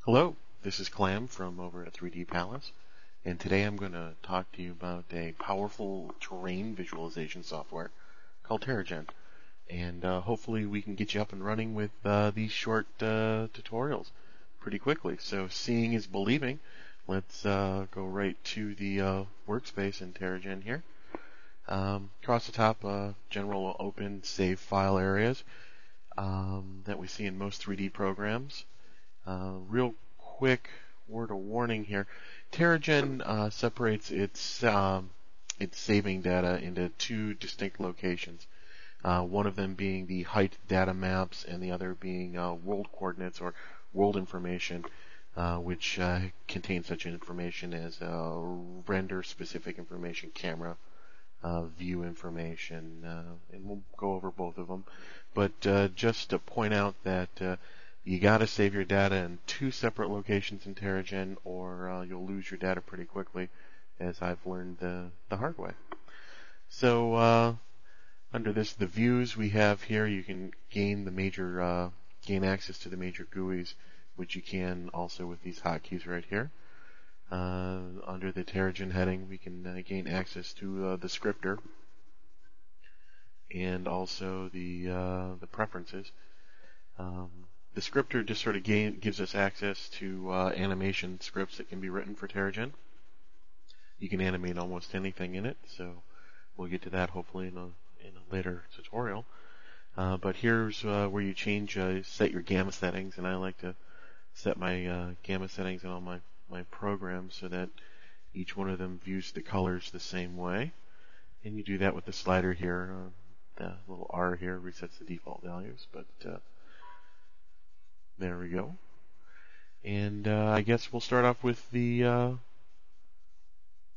Hello, this is Clam from over at 3D Palace, and today I'm going to talk to you about a powerful terrain visualization software called Terragen. And hopefully we can get you up and running with these short tutorials pretty quickly. So seeing is believing. Let's go right to the workspace in Terragen here. Across the top, general open save file areas that we see in most 3D programs. Real quick word of warning here. Terragen separates its saving data into two distinct locations. One of them being the height data maps, and the other being world coordinates or world information, which contains such information as render-specific information, camera view information, and we'll go over both of them. But just to point out that you got to save your data in two separate locations in Terragen, or you'll lose your data pretty quickly, as I've learned the hard way. So under this, the views we have here, you can gain the major gain access to the major GUIs, which you can also with these hotkeys right here. Under the Terragen heading, we can gain access to the scripter and also the preferences. The scripter just sort of gives us access to animation scripts that can be written for Terragen. You can animate almost anything in it, so we'll get to that hopefully in a later tutorial. But here's where you set your gamma settings, and I like to set my gamma settings in all my programs so that each one of them views the colors the same way. And you do that with the slider here. The little R here resets the default values, but there we go. And I guess we'll start off with the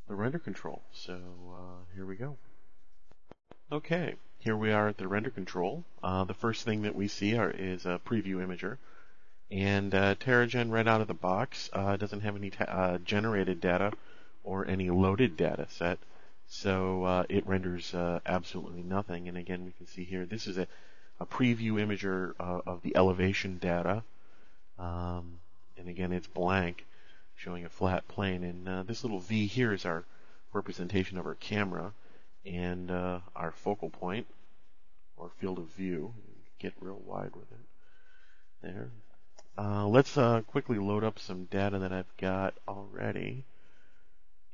render control. So here we go. Okay, here we are at the render control. The first thing that we see is a preview imager. And Terragen right out of the box doesn't have any generated data or any loaded data set, so it renders absolutely nothing. And again, we can see here, this is a preview imager of the elevation data. And again, it's blank, showing a flat plane. And this little V here is our representation of our camera and our focal point, or field of view. Get real wide with it. There. Let's quickly load up some data that I've got already,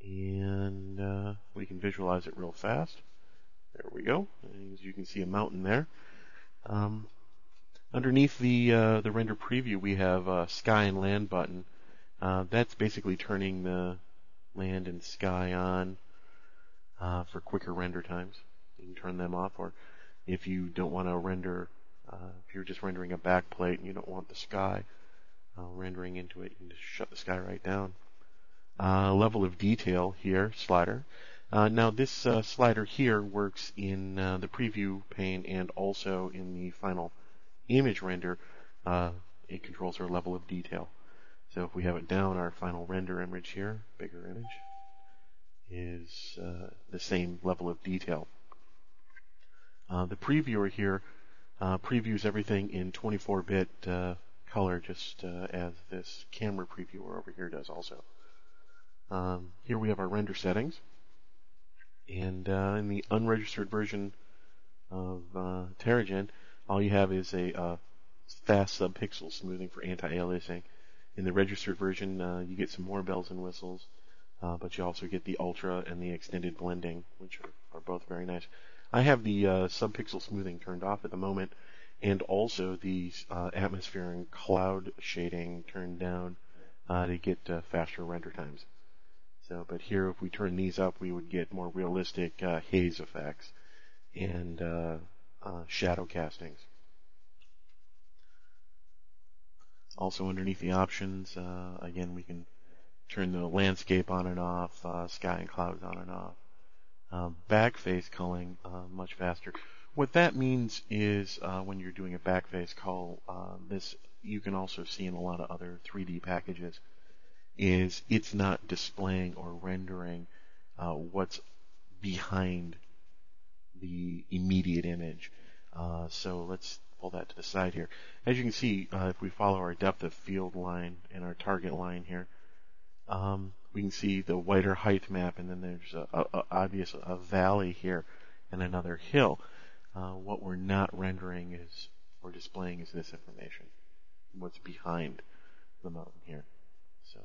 and we can visualize it real fast. There we go. As you can see, a mountain there. Underneath the render preview, we have a sky and land button. That's basically turning the land and sky on for quicker render times. You can turn them off, or if you don't want to render, if you're just rendering a backplate and you don't want the sky rendering into it, you can just shut the sky right down. Level of detail here, slider. Now this slider here works in the preview pane and also in the final image render. It controls our level of detail. So if we have it down, our final render image here, bigger image, is the same level of detail. The previewer here previews everything in 24-bit color, just as this camera previewer over here does also. Here we have our render settings, and in the unregistered version of Terragen, all you have is a fast subpixel smoothing for anti-aliasing. In the registered version, you get some more bells and whistles, but you also get the ultra and the extended blending, which are both very nice. I have the subpixel smoothing turned off at the moment, and also the atmosphere and cloud shading turned down to get faster render times. So, but here, if we turn these up, we would get more realistic haze effects and shadow castings. Also, underneath the options, again, we can turn the landscape on and off, sky and clouds on and off. Backface culling much faster. What that means is when you're doing a backface cull, this you can also see in a lot of other 3D packages, is it's not displaying or rendering what's behind the immediate image. So we'll pull that to the side here. As you can see, if we follow our depth of field line and our target line here, we can see the wider height map, and then there's a valley here and another hill. What we're not rendering is, or displaying, is this information, what's behind the mountain here. So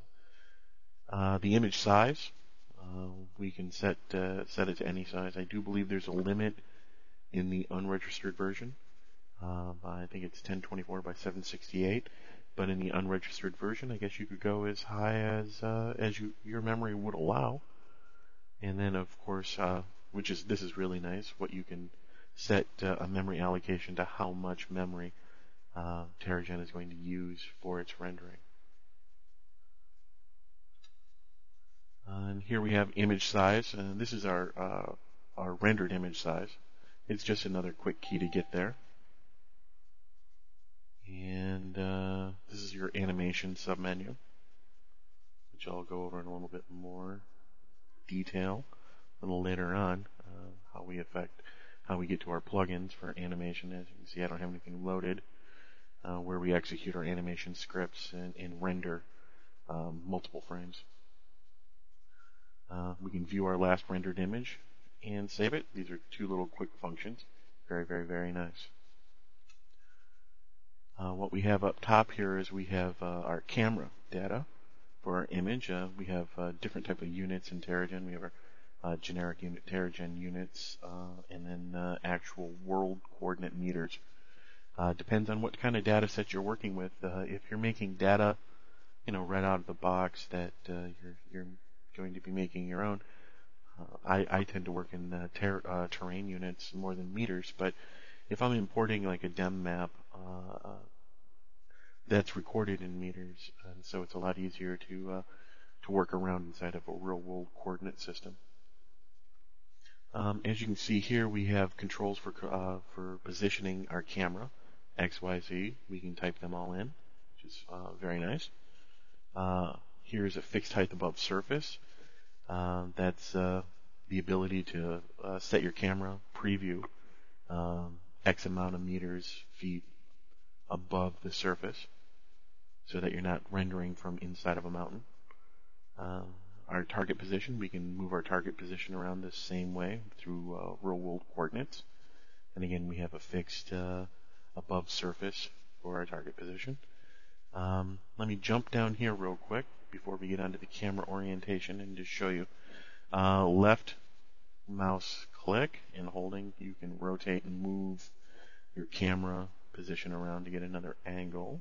the image size, we can set it to any size. I do believe there's a limit in the unregistered version. I think it's 1024 by 768. But in the unregistered version, I guess you could go as high as your memory would allow. And then, of course, this is really nice, what you can set a memory allocation to how much memory Terragen is going to use for its rendering. And here we have image size, and this is our rendered image size. It's just another quick key to get there. And this is your animation submenu, which I'll go over in a little bit more detail a little later on, how we get to our plugins for animation. As you can see, I don't have anything loaded, where we execute our animation scripts and render multiple frames. We can view our last rendered image and save it. These are two little quick functions. Very, very, very nice. What we have up top here is we have our camera data for our image. We have different type of units in Terragen. We have our generic unit Terragen units, and then actual world coordinate meters. Depends on what kind of data set you're working with. If you're making data, right out of the box that you're going to be making your own, I tend to work in terrain units more than meters. But if I'm importing like a dem map, that's recorded in meters, and so it's a lot easier to work around inside of a real-world coordinate system. As you can see here, we have controls for positioning our camera, X, Y, Z. We can type them all in, which is very nice. Here's a fixed height above surface. That's the ability to set your camera preview X amount of meters, feet above the surface, so that you're not rendering from inside of a mountain. Our target position, we can move our target position around the same way through real-world coordinates. And again, we have a fixed above surface for our target position. Let me jump down here real quick before we get onto the camera orientation and just show you. Left mouse click and holding, you can rotate and move your camera position around to get another angle.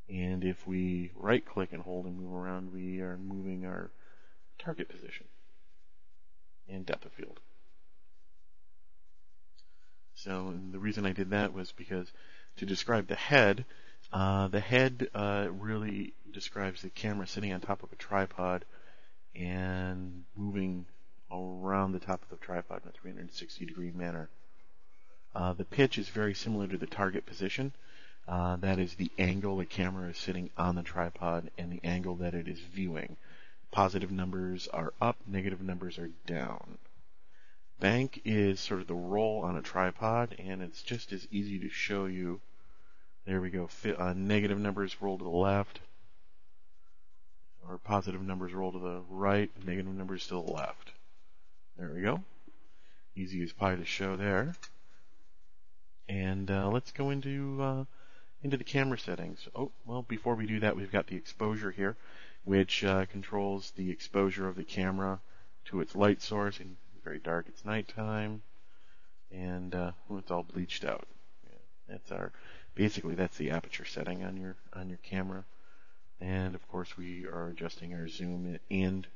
And if we right click and hold and move around, we are moving our target position and depth of field. So the reason I did that was because to describe the head really describes the camera sitting on top of a tripod and moving around the top of the tripod in a 360-degree manner. The pitch is very similar to the target position. That is the angle the camera is sitting on the tripod and the angle that it is viewing. Positive numbers are up, negative numbers are down. Bank is sort of the roll on a tripod, and it's just as easy to show you. There we go. Negative numbers roll to the left, or positive numbers roll to the right, negative numbers to the left. There we go. Easy as pie to show there. And let's go into the camera settings. Oh, well, before we do that, we've got the exposure here, which controls the exposure of the camera to its light source. And it's very dark, it's nighttime, and it's all bleached out. Yeah, that's the aperture setting on your camera. And of course, we are adjusting our zoom and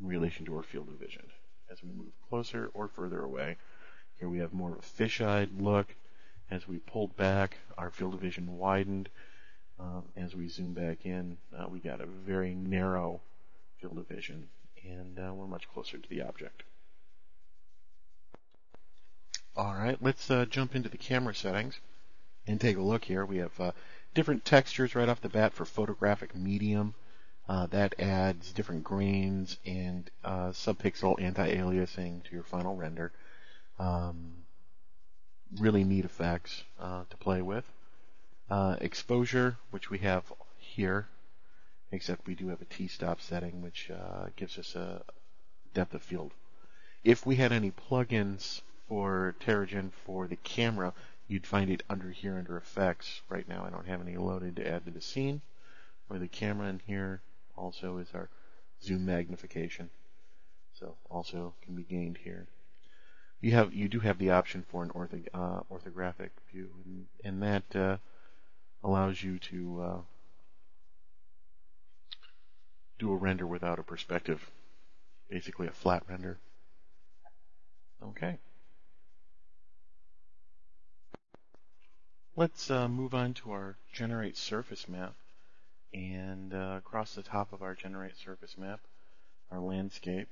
in relation to our field of vision as we move closer or further away. Here we have more of a fisheye look. As we pulled back, our field of vision widened. As we zoom back in, we got a very narrow field of vision, and we're much closer to the object. All right, let's jump into the camera settings and take a look here. We have different textures right off the bat for photographic medium. That adds different grains and subpixel anti-aliasing to your final render. really neat effects to play with. Exposure, which we have here, except we do have a T-stop setting, which gives us a depth of field. If we had any plugins for Terragen for the camera, you'd find it under here under effects. Right now I don't have any loaded to add to the scene or the camera, and here also is our zoom magnification. So also can be gained here. You do have the option for an orthographic view, and that allows you to do a render without a perspective, basically a flat render. Okay. Let's move on to our generate surface map, and across the top of our generate surface map, our landscape,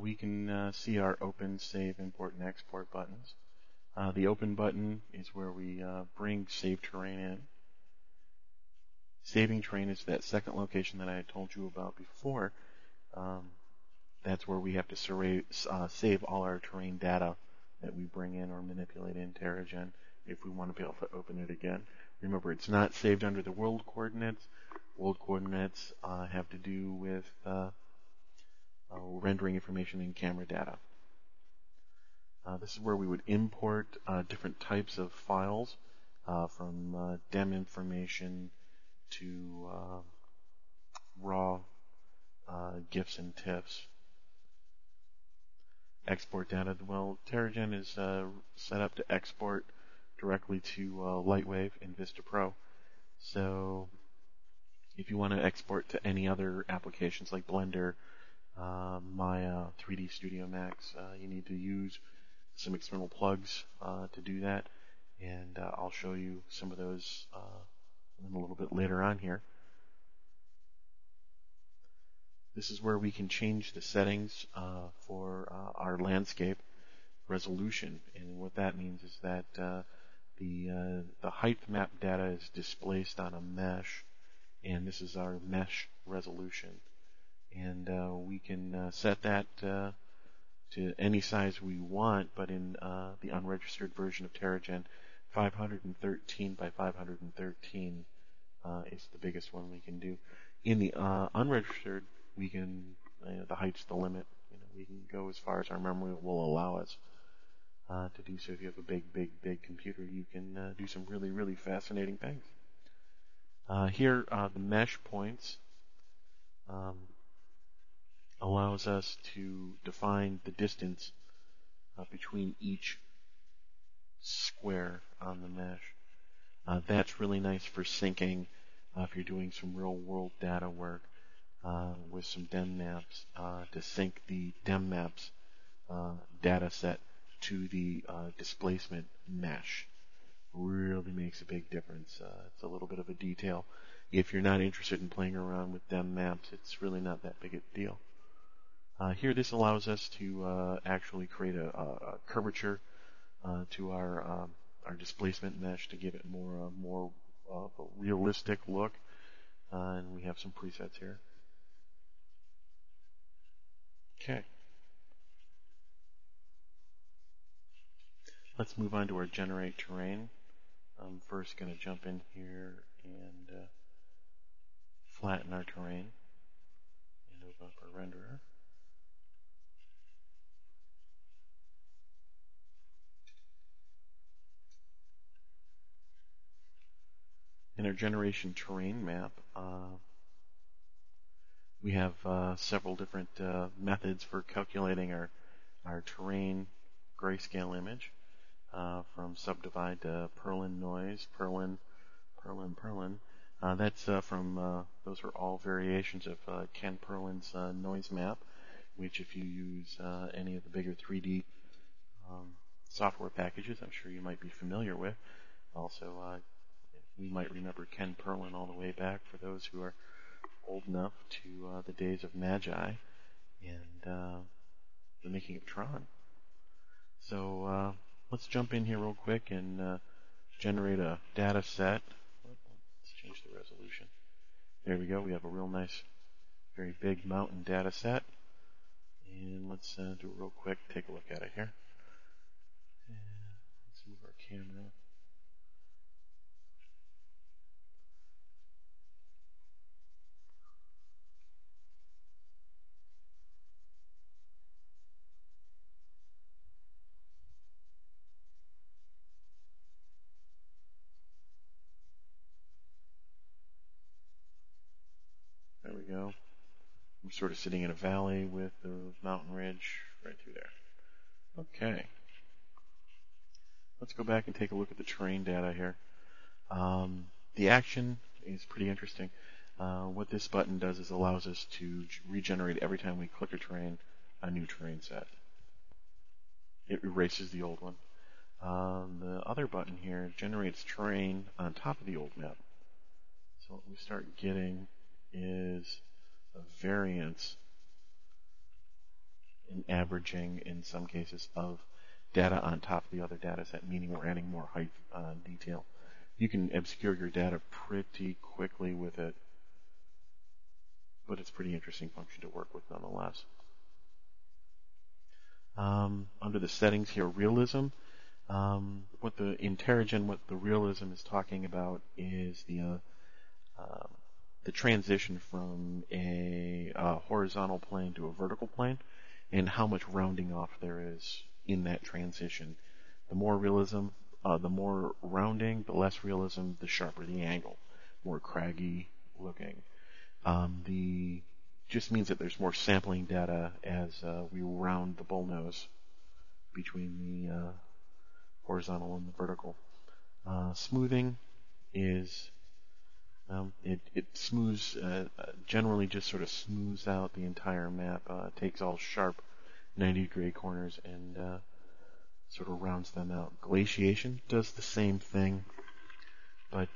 we can see our open, save, import, and export buttons. The open button is where we bring save terrain in. Saving terrain is that second location that I had told you about before. That's where we have to save all our terrain data that we bring in or manipulate in Terragen if we want to be able to open it again. Remember, it's not saved under the world coordinates. World coordinates have to do with rendering information in camera data. This is where we would import different types of files from DEM information to raw GIFs and TIFFs. Export data. Well, Terragen is set up to export directly to Lightwave in Vista Pro. So if you want to export to any other applications like Blender, Maya, 3D Studio Max, you need to use some external plugs to do that, and I'll show you some of those a little bit later on here. This is where we can change the settings for our landscape resolution, and what that means is that the height map data is displaced on a mesh, and this is our mesh resolution, and we can set that to any size we want, but in the unregistered version of Terragen, 513 by 513 is the biggest one we can do. In the unregistered, we can, the height's the limit. We can go as far as our memory will allow us to do so. If you have a big computer, you can do some really fascinating things. Here, the mesh points allows us to define the distance between each square on the mesh. That's really nice for syncing if you're doing some real-world data work with some DEM maps to sync the DEM maps data set to the displacement mesh. Really makes a big difference. It's a little bit of a detail. If you're not interested in playing around with DEM maps, it's really not that big a deal. Here, this allows us to actually create a curvature to our displacement mesh to give it more of a realistic look. And we have some presets here. Okay. Let's move on to our generate terrain. I'm first going to jump in here and flatten our terrain and open up our renderer. In our generation terrain map, we have several different methods for calculating our terrain grayscale image, from subdivide to Perlin noise, Perlin. That's from those are all variations of Ken Perlin's noise map, which if you use any of the bigger 3D software packages, I'm sure you might be familiar with. Also, we might remember Ken Perlin all the way back for those who are old enough to the days of Magi and the making of Tron. So let's jump in here real quick and generate a data set. Let's change the resolution. There we go. We have a real nice, very big mountain data set. And let's do it real quick. Take a look at it here. And let's camera. There we go. We're sort of sitting in a valley with the mountain ridge right through there. Okay. Let's go back and take a look at the terrain data here. The action is pretty interesting. What this button does is allows us to regenerate every time we click a terrain, a new terrain set. It erases the old one. The other button here generates terrain on top of the old map. So what we start getting is a variance in averaging, in some cases, of data on top of the other data set, meaning we're adding more height detail. You can obscure your data pretty quickly with it, but it's a pretty interesting function to work with nonetheless. Under the settings here, Realism, in Terragen, what the Realism is talking about is the transition from a horizontal plane to a vertical plane, and how much rounding off there is in that transition. The more realism, the more rounding, the less realism, the sharper the angle, more craggy looking. Just means that there's more sampling data as we round the bullnose between the horizontal and the vertical. Smoothing is it smooths, generally just sort of smooths out the entire map, takes all sharp 90-degree corners and sort of rounds them out. Glaciation does the same thing, but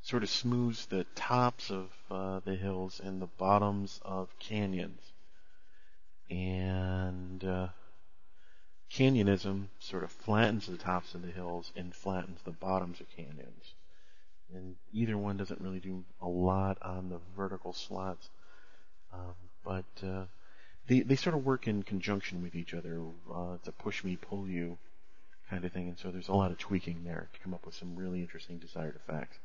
sort of smooths the tops of the hills and the bottoms of canyons. And canyonism sort of flattens the tops of the hills and flattens the bottoms of canyons. And either one doesn't really do a lot on the vertical slots, but they sort of work in conjunction with each other. It's a push me, pull you kind of thing, and so there's a lot of tweaking there to come up with some really interesting desired effects.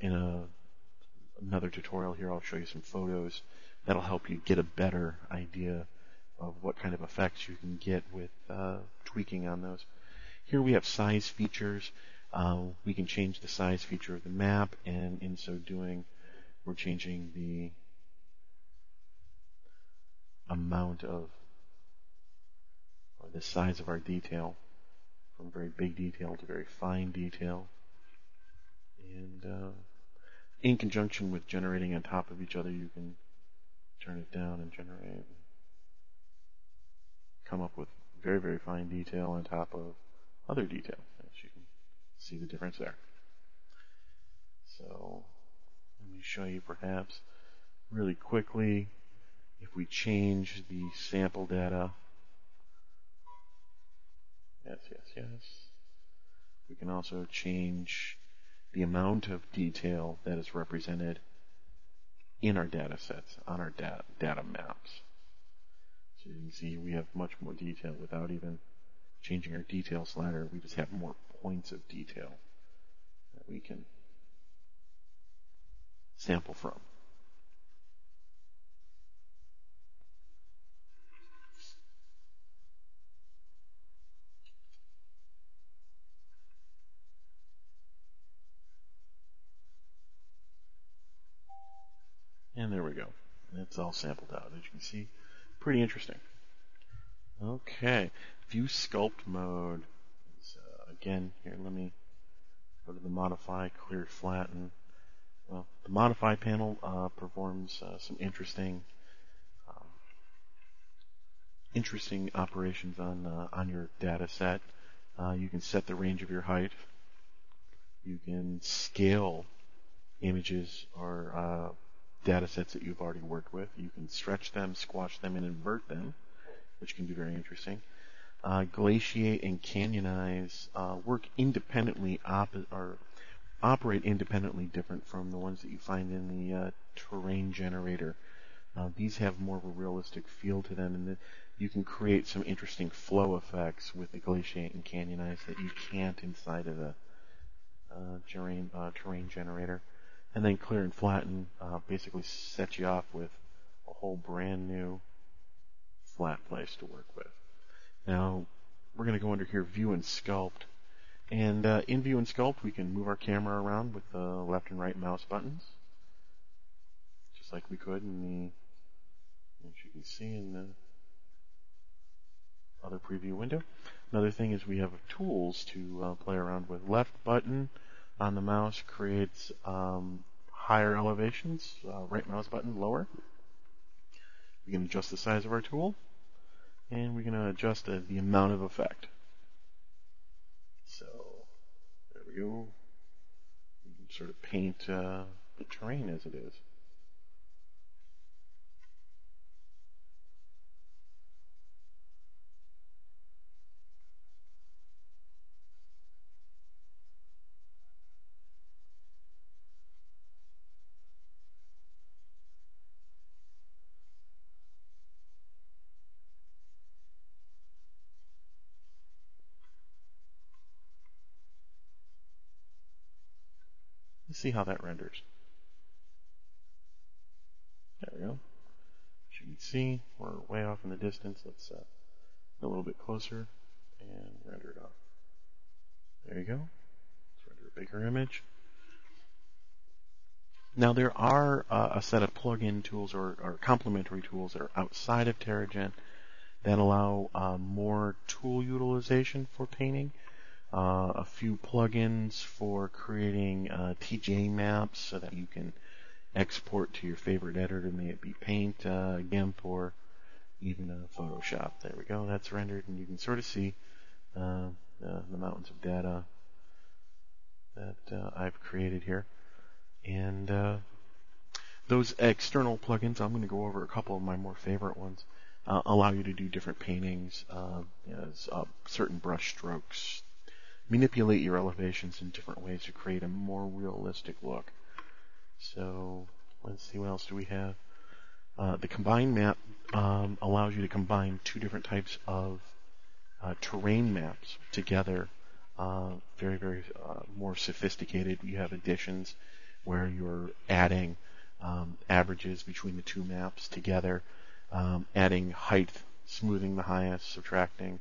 In another tutorial here, I'll show you some photos that'll help you get a better idea of what kind of effects you can get with tweaking on those. Here we have size features. We can change the size feature of the map, and in so doing, we're changing the amount of, or the size of our detail from very big detail to very fine detail. And in conjunction with generating on top of each other, you can turn it down and generate, come up with very, very fine detail on top of other detail. As you can see the difference there. So let me show you perhaps really quickly, if we change the sample data, yes, we can also change the amount of detail that is represented in our data sets, on our data maps. So you can see we have much more detail without even changing our detail slider. We just have more points of detail that we can sample from. And there we go. It's all sampled out, as you can see. Pretty interesting. Okay, view sculpt mode. Again, here, let me go to the modify, clear, flatten. Well, the modify panel performs some interesting operations on your data set. You can set the range of your height. You can scale images or data sets that you've already worked with. You can stretch them, squash them, and invert them, which can be very interesting. Glaciate and canonize work independently or operate independently, different from the ones that you find in the terrain generator. These have more of a realistic feel to them, and you can create some interesting flow effects with the glaciate and canyon ice that you can't inside of the terrain generator. And then clear and flatten basically sets you off with a whole brand new flat place to work with. Now, we're going to go under here, View and Sculpt. And in View and Sculpt, we can move our camera around with the left and right mouse buttons, just like we could in the, as you can see in the other preview window. Another thing is we have tools to play around with. Left button on the mouse creates higher elevations, right mouse button lower. We can adjust the size of our tool, and we're going to adjust the amount of effect. So there we go. You can sort of paint the terrain as it is. Let's see how that renders. There we go. As you can see, we're way off in the distance. Let's get a little bit closer and render it off. There you go. Let's render a bigger image. Now there are a set of plug-in tools or complementary tools that are outside of Terragen that allow more tool utilization for painting. A few plugins for creating TJ maps so that you can export to your favorite editor, may it be Paint, GIMP, or even Photoshop. There we go, that's rendered, and you can sort of see the mountains of data that I've created here. And those external plugins, I'm going to go over a couple of my more favorite ones, allow you to do different paintings, certain brush strokes, manipulate your elevations in different ways to create a more realistic look. So let's see, what else do we have? The combine map allows you to combine two different types of terrain maps together. Very, very more sophisticated. You have additions where you're adding averages between the two maps together, adding height, smoothing the highest, subtracting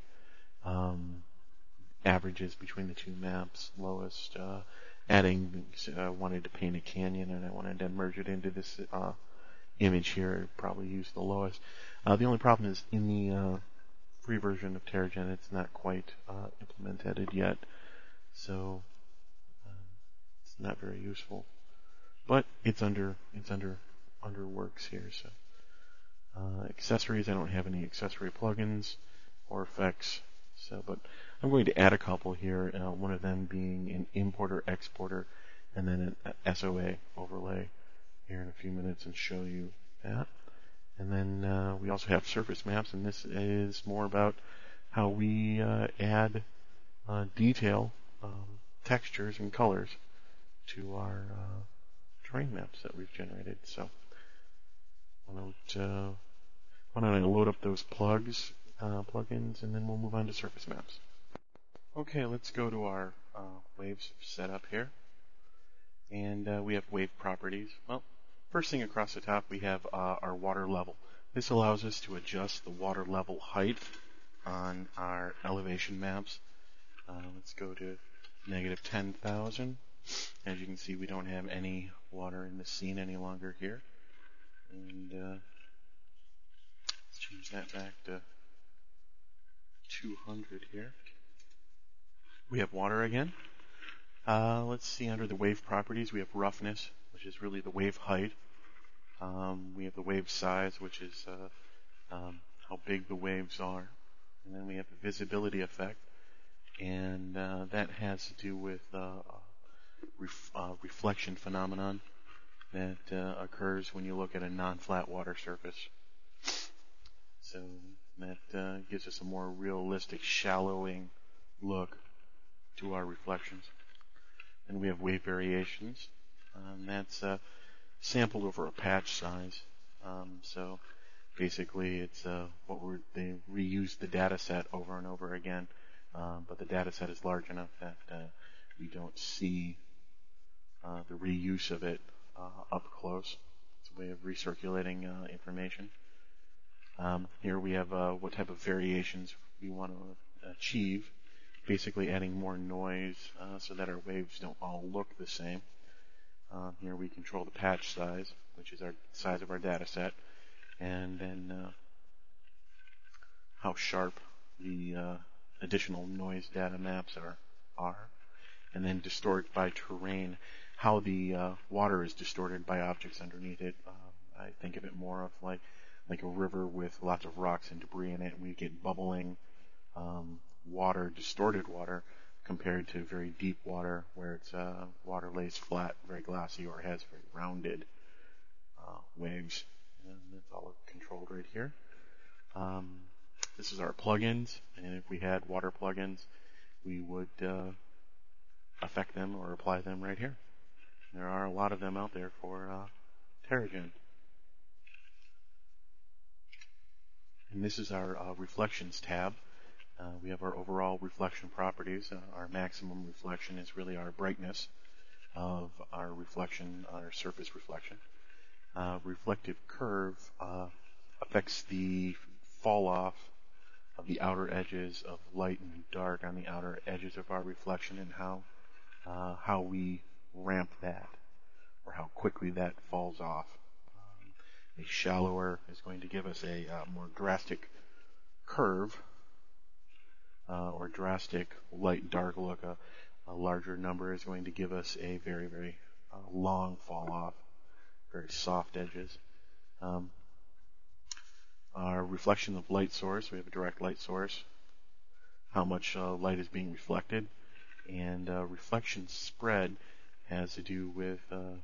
averages between the two maps, lowest, adding, I wanted to paint a canyon and I wanted to merge it into this image here, probably use the lowest. The only problem is in the free version of Terragen, it's not quite implemented yet, so it's not very useful. But it's under works here. So accessories, I don't have any accessory plugins or effects. So, but I'm going to add a couple here. One of them being an importer exporter, and then an SOA overlay here in a few minutes, and show you that. And then we also have surface maps, and this is more about how we add detail, textures, and colors to our terrain maps that we've generated. So why don't I load up those plugins, and then we'll move on to surface maps. Okay, let's go to our waves setup here, and we have wave properties. Well, first thing across the top, we have our water level. This allows us to adjust the water level height on our elevation maps. Let's go to negative 10,000. As you can see, we don't have any water in the scene any longer here. And let's change that back to 200 here. We have water again. Let's see, under the wave properties, we have roughness, which is really the wave height. We have the wave size, which is how big the waves are. And then we have the visibility effect, and that has to do with reflection phenomenon that occurs when you look at a non-flat water surface. So that gives us a more realistic shallowing look to our reflections. And we have wave variations, and that's sampled over a patch size. So Basically, it's they reuse the data set over and over again, but the data set is large enough that we don't see the reuse of it up close. It's a way of recirculating information. Here we have what type of variations we want to achieve, basically adding more noise so that our waves don't all look the same. Here we control the patch size, which is our size of our data set, and then how sharp the additional noise data maps are, and then distort by terrain, how the water is distorted by objects underneath it. I think of it more of like a river with lots of rocks and debris in it, and we get bubbling water, distorted water, compared to very deep water where it's water lays flat, very glassy, or has very rounded waves. And that's all controlled right here. This is our plugins, and if we had water plugins, we would affect them or apply them right here. There are a lot of them out there for Terragen. And this is our reflections tab. We have our overall reflection properties. Our maximum reflection is really our brightness of our reflection, our surface reflection. Reflective curve affects the fall off of the outer edges of light and dark on the outer edges of our reflection, and how we ramp that, or how quickly that falls off. A shallower is going to give us a more drastic curve, or drastic light-dark look. A larger number is going to give us a very, very long fall-off, very soft edges. Our reflection of light source, we have a direct light source, how much light is being reflected, and reflection spread has to do with the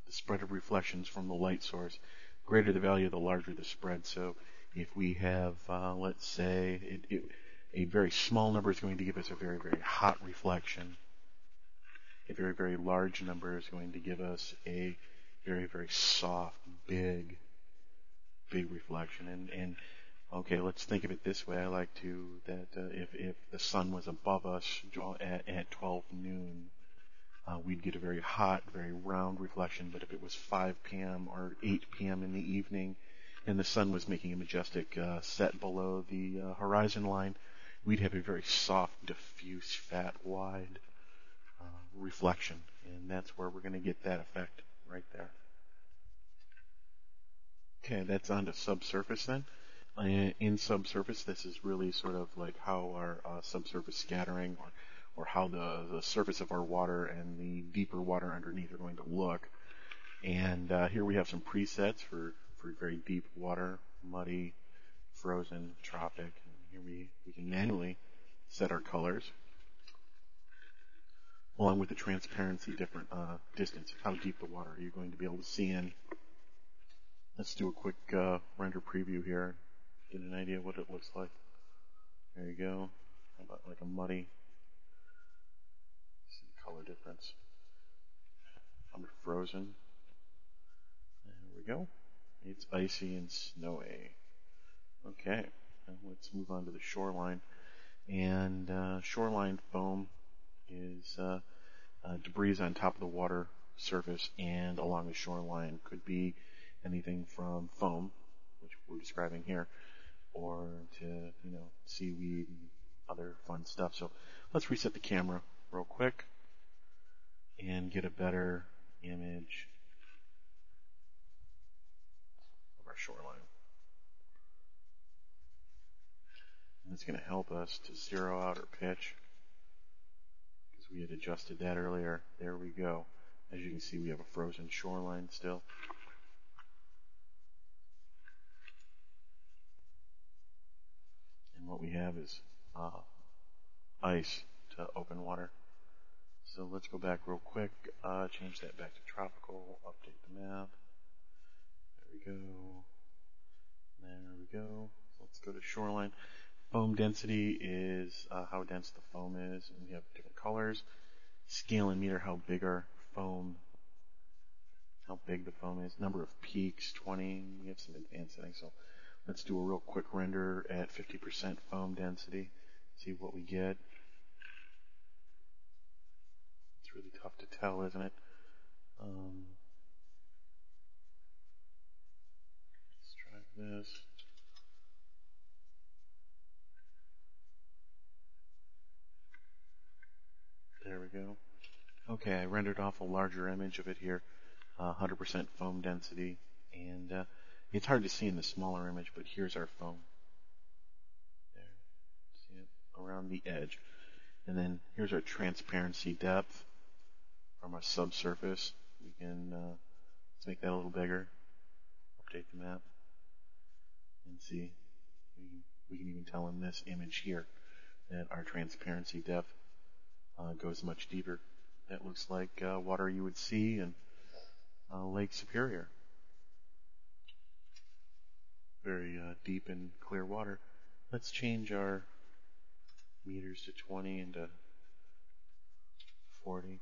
spread of reflections from the light source. Greater the value, the larger the spread. So if we have, let's say, a very small number is going to give us a very, very hot reflection. A very, very large number is going to give us a very, very soft, big reflection. And okay, let's think of it this way. I like that if the sun was above us at 12 noon, we'd get a very hot, very round reflection. But if it was 5 p.m. or 8 p.m. in the evening, and the sun was making a majestic set below the horizon line, we'd have a very soft, diffuse, fat, wide reflection. And that's where we're going to get that effect right there. Okay, that's on to subsurface then. In subsurface, this is really sort of like how our subsurface scattering, or how the surface of our water and the deeper water underneath are going to look. And here we have some presets for very deep water, muddy, frozen, tropic. And here we can manually set our colors, along with the transparency, different distance, how deep the water are you going to be able to see in. Let's do a quick render preview here, get an idea of what it looks like. There you go. How about like a muddy? See the color difference. Under frozen. There we go. It's icy and snowy. Okay, now let's move on to the shoreline. And shoreline foam is debris on top of the water surface and along the shoreline. Could be anything from foam, which we're describing here, or to seaweed and other fun stuff. So let's reset the camera real quick and get a better image of our shoreline. And it's going to help us to zero out our pitch, because we had adjusted that earlier. There we go. As you can see, we have a frozen shoreline still. And what we have is ice to open water. So let's go back real quick, change that back to tropical, update the map. There we go. There we go. Let's go to shoreline. Foam density is how dense the foam is, and we have different colors. Scale and meter, how big our foam, how big the foam is. Number of peaks, 20. We have some advanced settings, so Let's do a real quick render at 50% foam density. See what we get. It's really tough to tell, isn't it? Let's try this. There we go. Okay, I rendered off a larger image of it here. 100% foam density. And it's hard to see in the smaller image, but here's our foam. There. See it around the edge. And then here's our transparency depth from our subsurface. We can let's make that a little bigger. Update the map. And see, we can even tell in this image here that our transparency depth goes much deeper. That looks like water you would see in Lake Superior. Very deep and clear water. Let's change our meters to 20 and to 40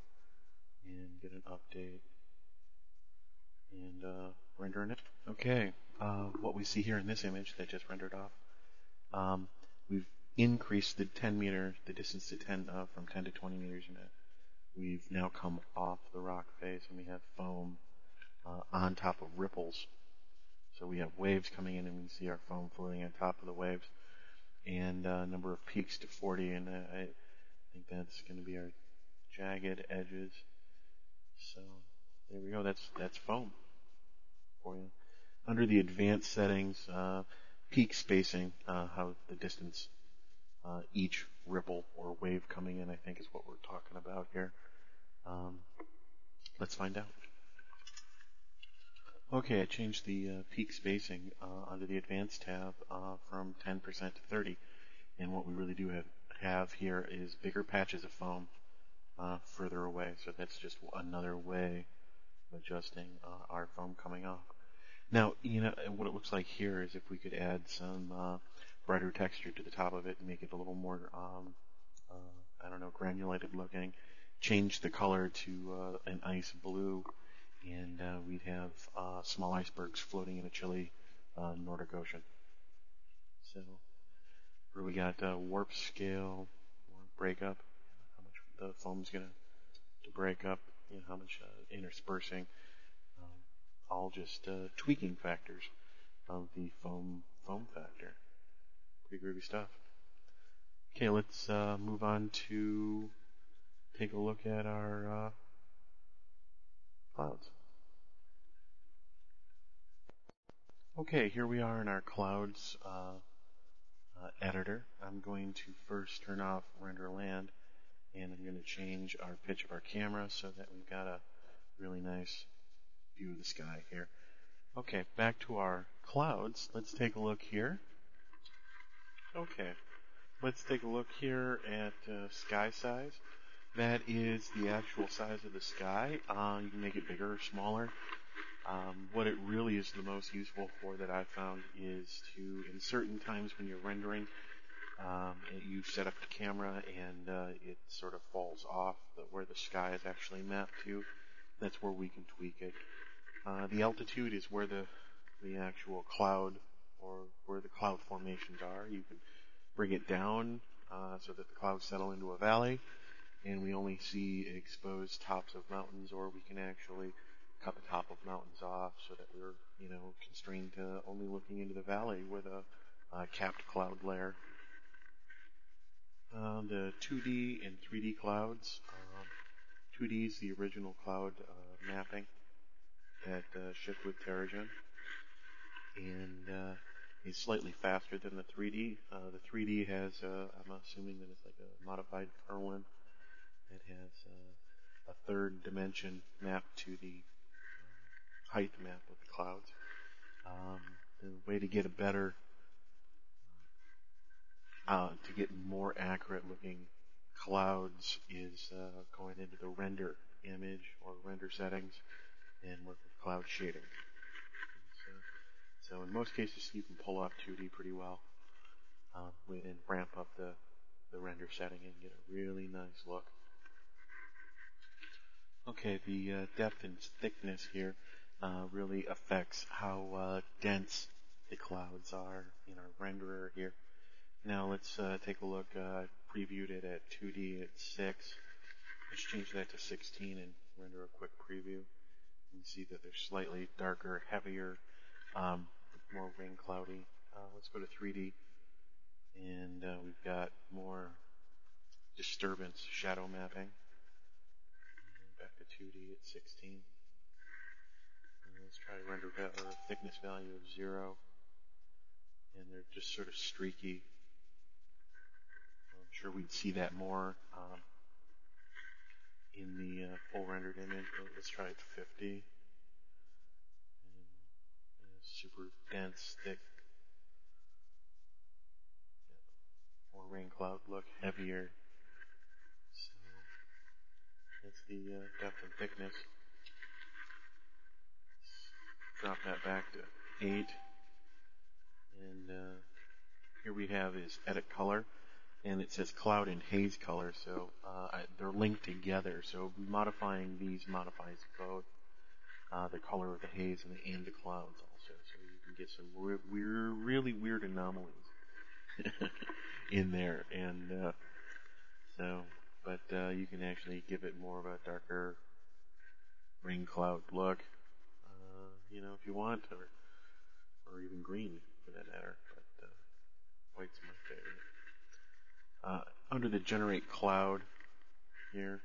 and get an update and rendering it. Okay, what we see here in this image that just rendered off, we've increased the distance to 10 from 10 to 20 meters. We've now come off the rock face and we have foam on top of ripples. So we have waves coming in and we can see our foam floating on top of the waves. And number of peaks to 40, and I think that's going to be our jagged edges. So there we go. That's foam for you. Under the advanced settings, peak spacing, how the distance each ripple or wave coming in, I think is what we're talking about here. Let's find out. Okay, I changed the peak spacing under the Advanced tab from 10% to 30, and what we really do have here is bigger patches of foam further away. So that's just another way of adjusting our foam coming off. Now, what it looks like here is if we could add some brighter texture to the top of it and make it a little more, I don't know, granulated looking. Change the color to an ice blue. And we'd have small icebergs floating in a chilly Nordic Ocean. So, where we got warp scale, breakup, how much the foam's going to break up, how much interspersing, all just tweaking factors of the foam factor. Pretty groovy stuff. Okay, let's move on to take a look at our clouds. Okay, here we are in our clouds editor. I'm going to first turn off render land, and I'm going to change our pitch of our camera so that we've got a really nice view of the sky here. Okay, back to our clouds. Let's take a look here. Okay, let's take a look here at sky size. That is the actual size of the sky. You can make it bigger or smaller. What it really is the most useful for that I've found is to, in certain times when you're rendering, you set up the camera and it sort of falls off where the sky is actually mapped to. That's where we can tweak it. The altitude is where the actual cloud or where the cloud formations are. You can bring it down so that the clouds settle into a valley and we only see exposed tops of mountains, or we can actually cut the top of mountains off so that we're, constrained to only looking into the valley with a capped cloud layer. The 2D and 3D clouds. 2D is the original cloud mapping that shipped with Terragen, and is slightly faster than the 3D. The 3D has, I'm assuming that it's like a modified Perlin. It has a third dimension mapped to the height map of the clouds. The way to get a better, to get more accurate looking clouds is going into the render image or render settings and work with cloud shading. So in most cases you can pull off 2D pretty well and ramp up the render setting and get a really nice look. Okay, the depth and thickness here really affects how dense the clouds are in our renderer here. Now let's take a look. Previewed it at 2D at 6. Let's change that to 16 and render a quick preview. You can see that they're slightly darker, heavier, more rain cloudy. Let's go to 3D, and we've got more disturbance, shadow mapping. Back to 2D at 16. And let's try to render a thickness value of 0. And they're just sort of streaky. I'm sure we'd see that more in the full rendered image. Let's try it to 50. And, super dense, thick. More rain cloud look, heavier. So that's the depth and thickness. Drop that back to 8. And here we have is edit color. And it says cloud and haze color, so they're linked together. So modifying these modifies both the color of the haze and the clouds also. So you can get some really weird anomalies in there. And but you can actually give it more of a darker rain cloud look, if you want, or even green for that matter. But white's my favorite. Under the generate cloud here,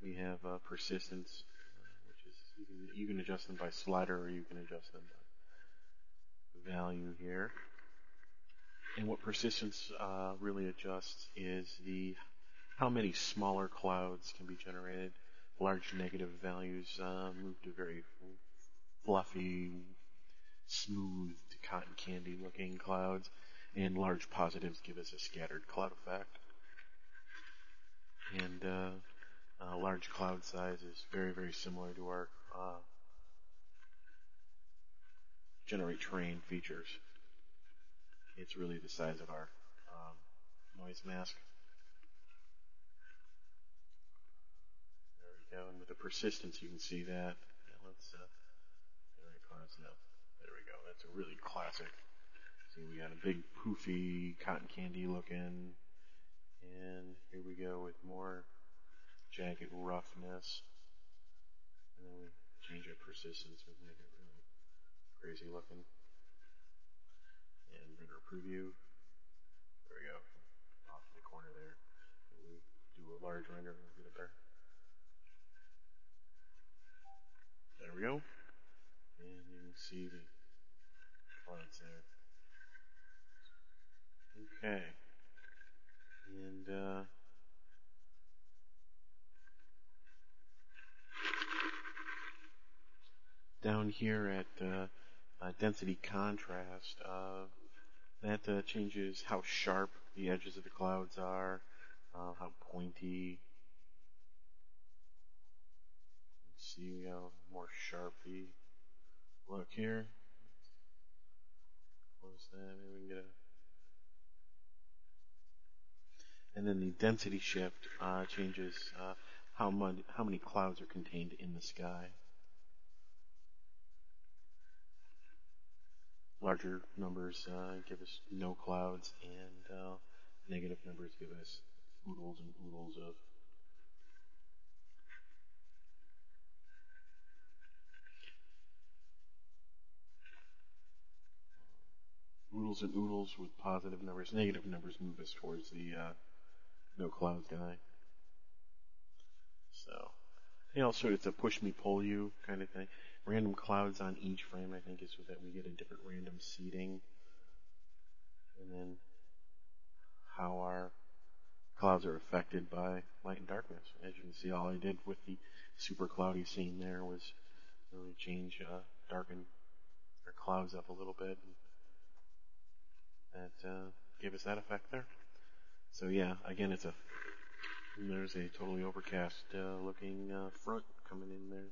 we have persistence, which is you can adjust them by slider or you can adjust them by value here. And what persistence really adjusts is how many smaller clouds can be generated. Large negative values move to very fluffy, smooth, cotton candy looking clouds. And large positives give us a scattered cloud effect. And large cloud size is very, very similar to our generate terrain features. It's really the size of our noise mask. There we go. And with the persistence, you can see that. Now let's generate clouds now. There we go. That's a really classic. See, we got a big poofy cotton candy looking, and here we go with more jagged roughness, and then we change our persistence and make it really crazy looking. And render preview. There we go. Off in the corner there. We do a large render, we'll get it there. There we go. And you can see the clouds there. Okay. And down here at density contrast, that changes how sharp the edges of the clouds are, how pointy. Let's see how more sharpy look here. Close that. Maybe we can get a. And then the density shift changes how many clouds are contained in the sky. Larger numbers give us no clouds, and negative numbers give us oodles and oodles of. Oodles and oodles with positive numbers. Negative numbers move us towards the no cloud guy. So, also it's a push me pull you kind of thing. Random clouds on each frame, I think, is so that we get a different random seeding. And then how our clouds are affected by light and darkness. As you can see, all I did with the super cloudy scene there was really change, darken our clouds up a little bit. And that gave us that effect there. So yeah, again, there's a totally overcast looking front coming in there.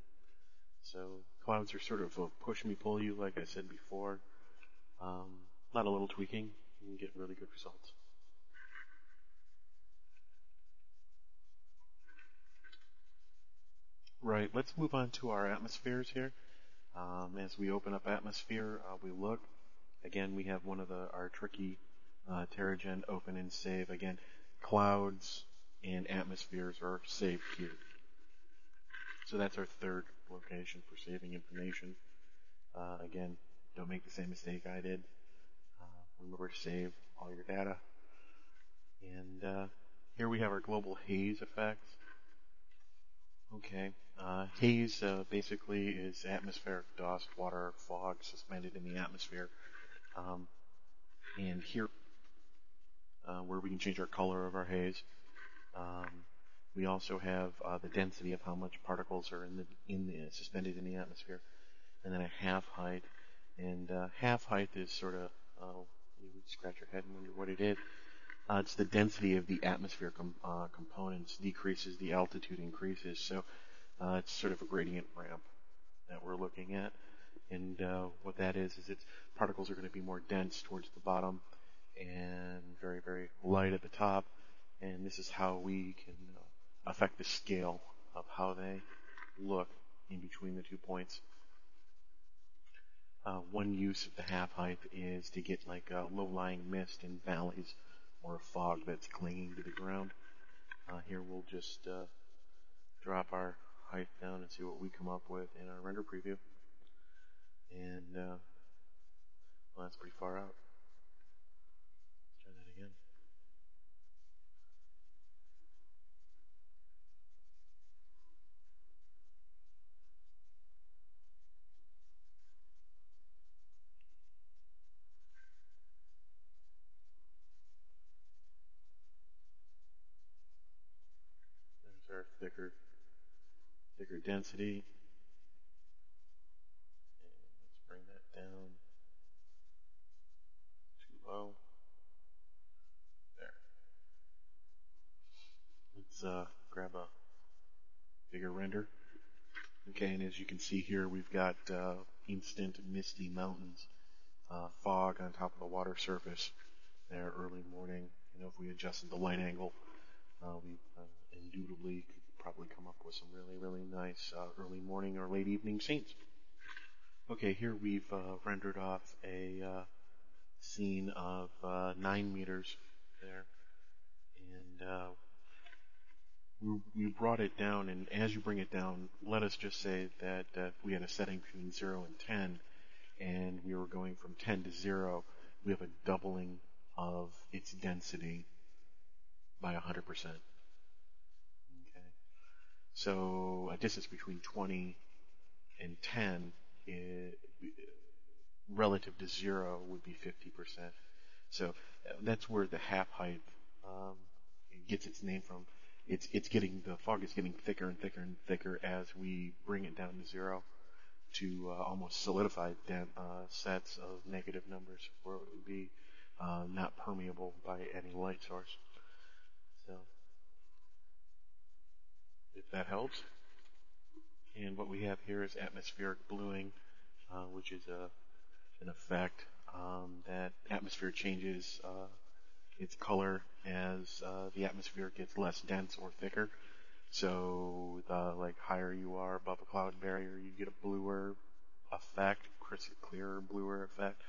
So clouds are sort of a push me pull you, like I said before. A lot of little tweaking, you can get really good results. Right, let's move on to our atmospheres here. As we open up atmosphere, we look, Again, we have one of our tricky Terragen open and save. Again, clouds and atmospheres are saved here. So that's our third location for saving information. Again, don't make the same mistake I did. Remember to save all your data. And here we have our global haze effects. Okay, haze basically is atmospheric dust, water, fog suspended in the atmosphere. And here, where we can change our color of our haze, we also have the density of how much particles are suspended in the atmosphere, and then a half height. And half height is sort of you would scratch your head and wonder what it is. It's the density of the atmosphere components decreases, the altitude increases. So it's sort of a gradient ramp that we're looking at. And what that is its particles are going to be more dense towards the bottom and very, very light at the top. And this is how we can affect the scale of how they look in between the 2 points. One use of the half height is to get like low-lying mist in valleys or a fog that's clinging to the ground. Here we'll just drop our height down and see what we come up with in our render preview. And well, that's pretty far out. Let's try that again. There's our thicker density. And let's bring that down too low. There. Let's grab a bigger render. Okay, and as you can see here, we've got instant misty mountains, fog on top of the water surface there early morning. You know, if we adjusted the light angle, we indubitably could probably come up with some really, really nice early morning or late evening scenes. Okay, here we've rendered off a scene of 9 meters there, and we brought it down, and as you bring it down, let us just say that if we had a setting between 0 and 10, and we were going from 10 to 0, we have a doubling of its density by 100%. Okay. So a distance between 20 and 10 relative to 0 would be 50%. So that's where the half height gets its name from. The fog is getting thicker and thicker and thicker as we bring it down to 0 to almost solidified sets of negative numbers where it would be not permeable by any light source. So if that helps. And what we have here is atmospheric bluing, which is an effect that atmosphere changes its color as the atmosphere gets less dense or thicker. So the higher you are above a cloud barrier, you get a bluer effect, clearer, bluer effect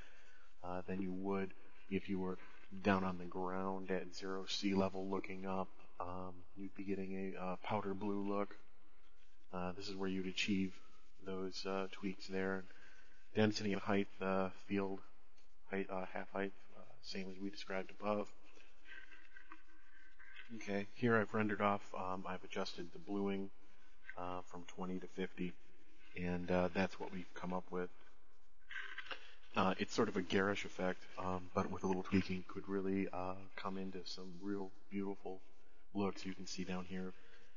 than you would if you were down on the ground at 0 sea level looking up. You'd be getting a powder blue look. This is where you'd achieve those tweaks there. Density and height, field height, half height, same as we described above. Okay, here I've rendered off, I've adjusted the bluing from 20 to 50, and that's what we've come up with. It's sort of a garish effect, but with a little tweaking could really come into some real beautiful looks. You can see down here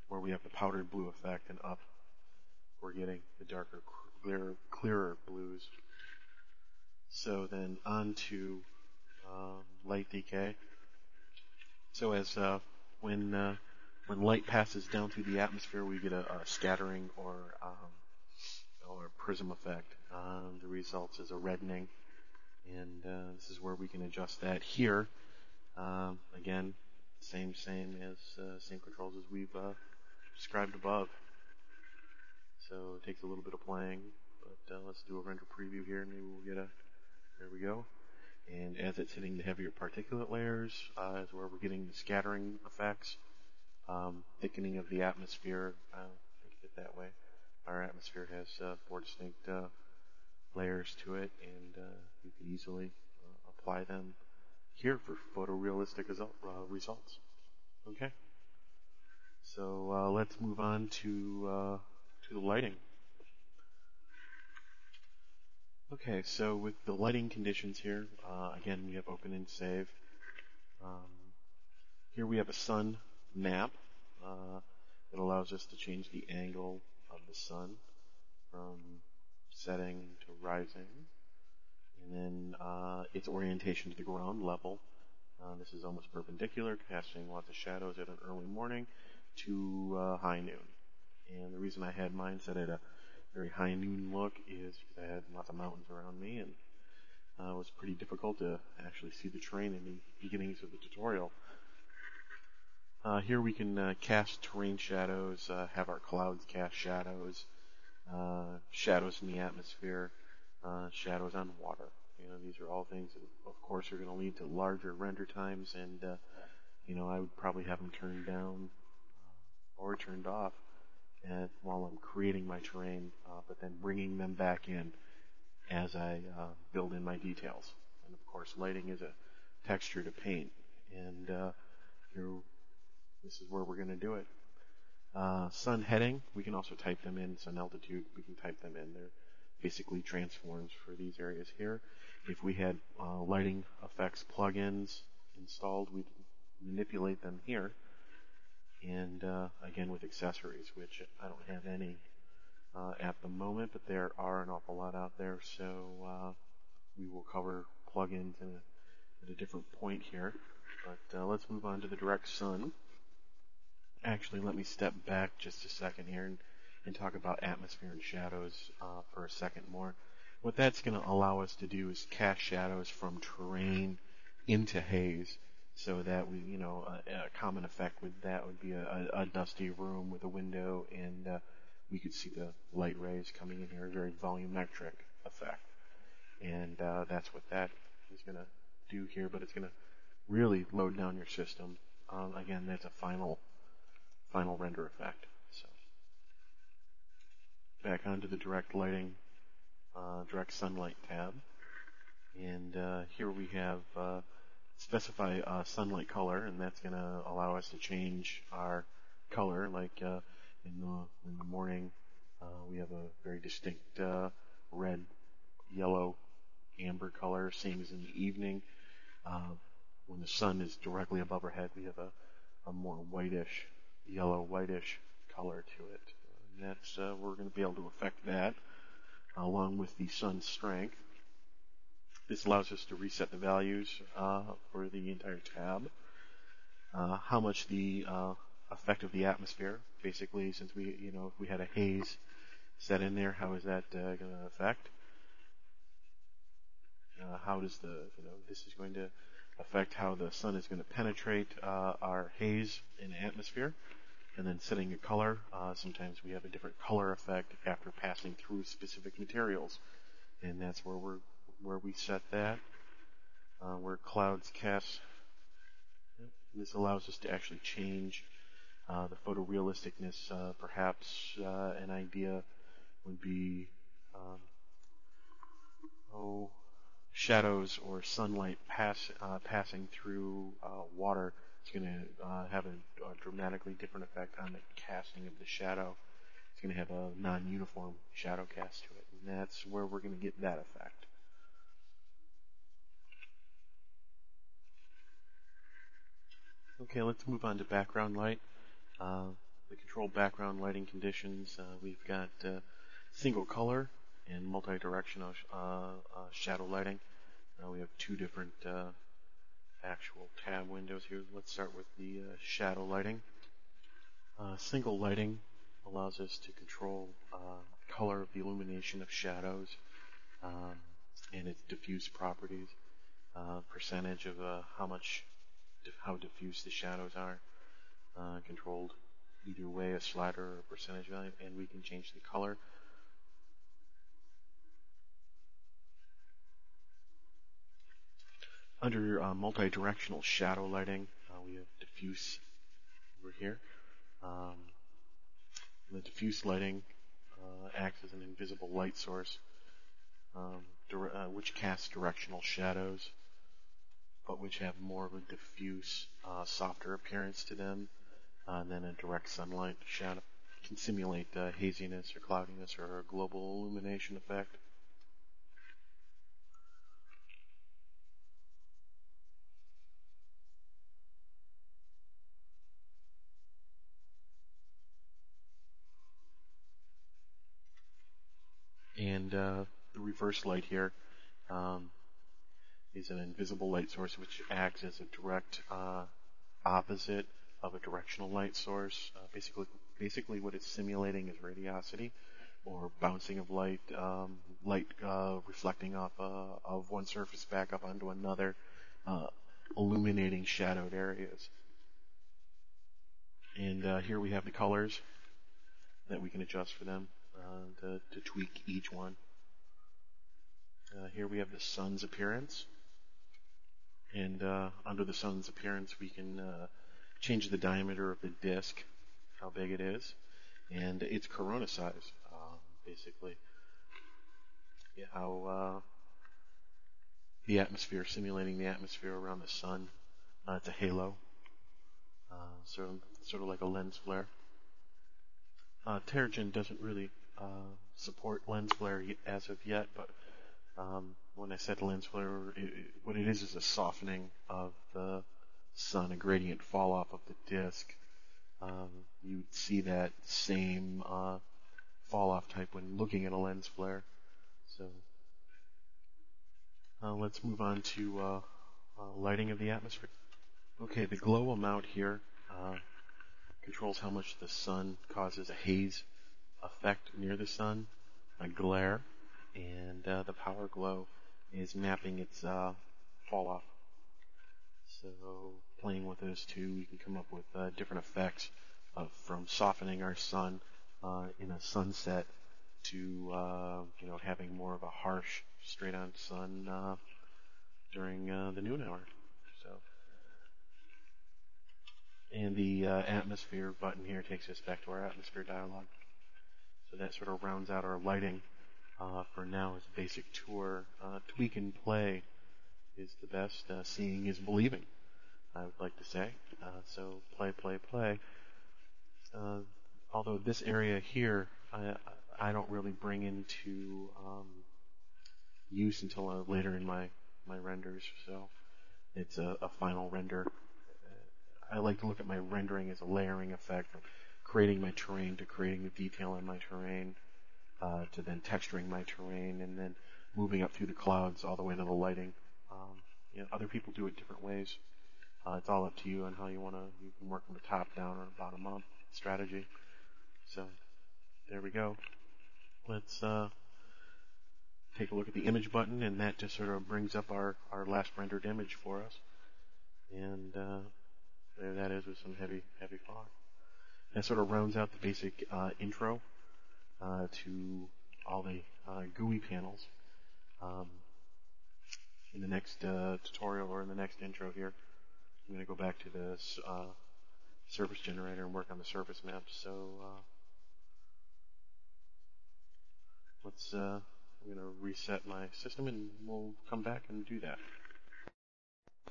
where we have the powdered blue effect, and up we're getting the darker, clearer blues. So then on to light decay. So as when light passes down through the atmosphere, we get a scattering or prism effect. The result is a reddening, and this is where we can adjust that here. Again, same controls as we've described above. So it takes a little bit of playing, but let's do a render preview here, and maybe we'll get there we go. And as it's hitting the heavier particulate layers, is where we're getting the scattering effects, thickening of the atmosphere. Think of it that way. Our atmosphere has 4 distinct layers to it, and you can easily apply them here for photorealistic results. Okay, so let's move on to the lighting. Okay, so with the lighting conditions here, again we have open and save. Here we have a sun map. It allows us to change the angle of the sun from setting to rising, and then its orientation to the ground level. This is almost perpendicular, casting lots of shadows at an early morning to high noon. And the reason I had mine set at a very high noon look is because I had lots of mountains around me, and it was pretty difficult to actually see the terrain in the beginnings of the tutorial. Here we can cast terrain shadows, have our clouds cast shadows, shadows in the atmosphere, shadows on water. These are all things that, of course, are going to lead to larger render times, and I would probably have them turned down or turned off while I'm creating my terrain, but then bringing them back in as I build in my details. And of course, lighting is a texture to paint, and this is where we're going to do it. Sun heading, we can also type them in. Sun altitude, we can type them in. They're basically transforms for these areas here. If we had lighting effects plugins installed, we'd manipulate them here. And again, with accessories, which I don't have any at the moment, but there are an awful lot out there. So we will cover plugins at a different point here. But let's move on to the direct sun. Actually, let me step back just a second here and talk about atmosphere and shadows for a second more. What that's going to allow us to do is cast shadows from terrain into haze, so that a common effect with that would be a dusty room with a window, and we could see the light rays coming in here, a very volumetric effect. And that's what that is going to do here, but it's going to really load down your system. Again, that's a final render effect. So back onto the direct lighting, direct sunlight tab, and here we have specify sunlight color, and that's going to allow us to change our color. Like in the morning, we have a very distinct red, yellow, amber color. Same as in the evening. When the sun is directly above our head, we have a more whitish, yellow, whitish color to it. And that's we're going to be able to affect that along with the sun's strength. This allows us to reset the values for the entire tab. How much the effect of the atmosphere, basically, since if we had a haze set in there, how is that going to affect? How does this is going to affect how the sun is going to penetrate our haze in the atmosphere, and then setting a color. Sometimes we have a different color effect after passing through specific materials, and that's where we set that. Where clouds cast, this allows us to actually change the photorealisticness. Perhaps an idea would be shadows or sunlight passing through water. It's going to have a dramatically different effect on the casting of the shadow. It's going to have a non-uniform shadow cast to it, and that's where we're going to get that effect. Okay, let's move on to background light. The control background lighting conditions, we've got single color and multi-directional shadow lighting. We have 2 different actual tab windows here. Let's start with the shadow lighting. Single lighting allows us to control color of the illumination of shadows and its diffuse properties, percentage of how diffuse the shadows are, controlled either way, a slider or a percentage value, and we can change the color. Under multi-directional shadow lighting, we have diffuse over here. The diffuse lighting acts as an invisible light source, which casts directional shadows, but which have more of a diffuse, softer appearance to them than a direct sunlight shadow. It can simulate haziness or cloudiness or a global illumination effect. And the reverse light here is an invisible light source which acts as a direct opposite of a directional light source. Basically what it's simulating is radiosity, or bouncing of light, reflecting off of one surface back up onto another, illuminating shadowed areas. And here we have the colors that we can adjust for them to tweak each one. Here we have the sun's appearance, and under the sun's appearance we can change the diameter of the disk, how big it is, and its corona size, basically. Yeah, how the atmosphere, simulating the atmosphere around the sun. It's a halo, sort of like a lens flare. Terragen doesn't really support lens flare as of yet, but when I said lens flare, what it is a softening of the sun, a gradient fall off of the disk. You'd see that same fall off type when looking at a lens flare. So let's move on to lighting of the atmosphere. Okay, the glow amount here controls how much the sun causes a haze effect near the sun, a glare, and the power glow is mapping its fall off. So playing with those two, we can come up with different effects from softening our sun in a sunset to having more of a harsh, straight-on sun during the noon hour. So, and the atmosphere button here takes us back to our atmosphere dialog. So that sort of rounds out our lighting for now as a basic tour. Tweak and play is the best. Seeing is believing, I would like to say. So play, play, play. Although this area here, I don't really bring into use until later in my renders. So it's a final render. I like to look at my rendering as a layering effect, from creating my terrain to creating the detail in my terrain, to then texturing my terrain, and then moving up through the clouds all the way to the lighting. Other people do it different ways. It's all up to you on how you can work from the top down or bottom up strategy. So there we go. Let's take a look at the image button, and that just sort of brings up our last rendered image for us. And there that is with some heavy fog. That sort of rounds out the basic intro to all the GUI panels. In the next tutorial, or in the next intro here, I'm going to go back to the surface generator and work on the surface map. So I'm going to reset my system and we'll come back and do that.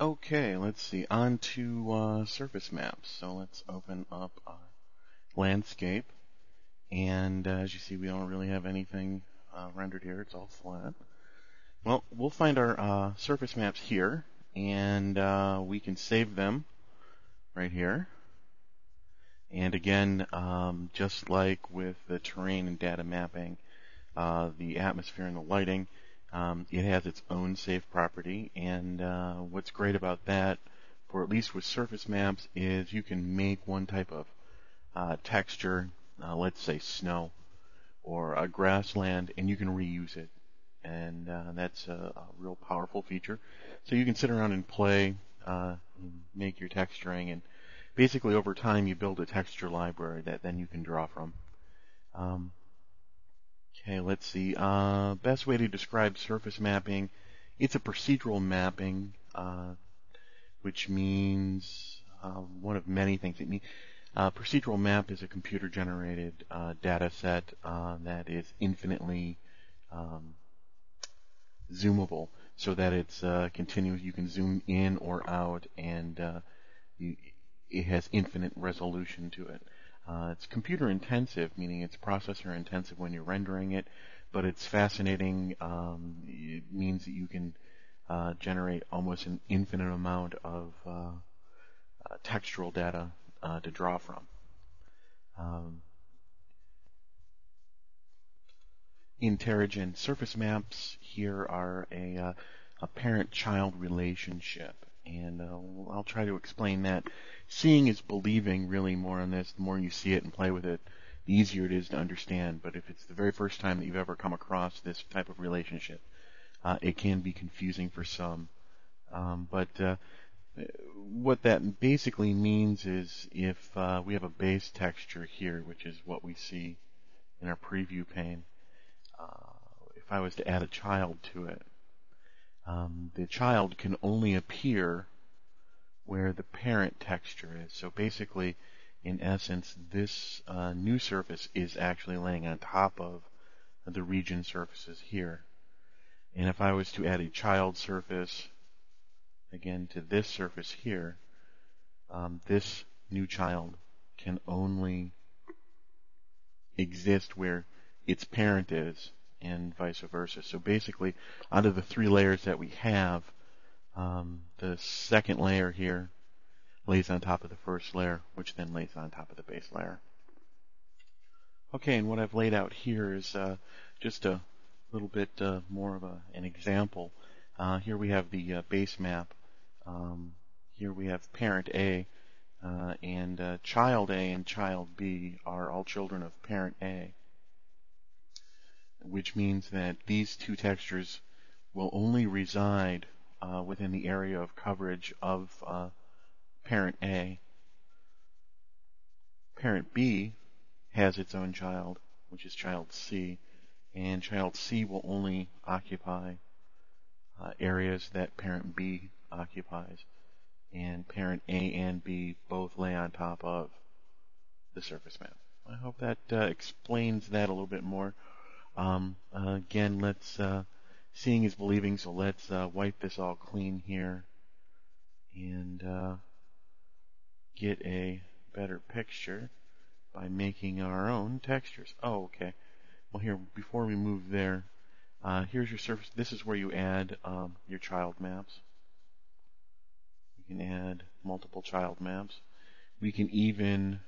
Okay, let's see. On to surface maps. So let's open up our landscape. And as you see, we don't really have anything rendered here. It's all flat. Well, we'll find our surface maps here, and we can save them right here. And again, just like with the terrain and data mapping, the atmosphere and the lighting, it has its own save property. And what's great about that, for at least with surface maps, is you can make one type of texture, let's say snow or a grassland, and you can reuse it. And that's a real powerful feature. So you can sit around and play, make your texturing, and basically over time you build a texture library that then you can draw from. Okay, let's see. Best way to describe surface mapping, it's a procedural mapping which means one of many things. It means procedural map is a computer-generated data set that is infinitely zoomable, so that it's continuous. You can zoom in or out, and it has infinite resolution to it. It's computer intensive, meaning it's processor intensive when you're rendering it, but it's fascinating. It means that you can generate almost an infinite amount of textural data to draw from. In Terragen, surface maps here are a parent-child relationship, and I'll try to explain that. Seeing is believing, really, more on this. The more you see it and play with it, the easier it is to understand. But if it's the very first time that you've ever come across this type of relationship, it can be confusing for some. But what that basically means is if we have a base texture here, which is what we see in our preview pane, if I was to add a child to it, the child can only appear where the parent texture is. So basically, in essence, this new surface is actually laying on top of the region surfaces here. And if I was to add a child surface, again, to this surface here, this new child can only exist where its parent is, and vice versa. So basically, out of the three layers that we have, the second layer here lays on top of the first layer, which then lays on top of the base layer. Okay, and what I've laid out here is just a little bit more of an example. Here we have the base map. Here we have parent A, and child A and child B are all children of parent A, which means that these two textures will only reside within the area of coverage of parent A. Parent B has its own child, which is child C, and child C will only occupy areas that parent B occupies, and parent A and B both lay on top of the surface map. I hope that explains that a little bit more. Again, let's seeing is believing, so let's wipe this all clean here and get a better picture by making our own textures. Oh, okay. Well, here, before we move there, here's your surface. This is where you add your child maps. You can add multiple child maps. We can even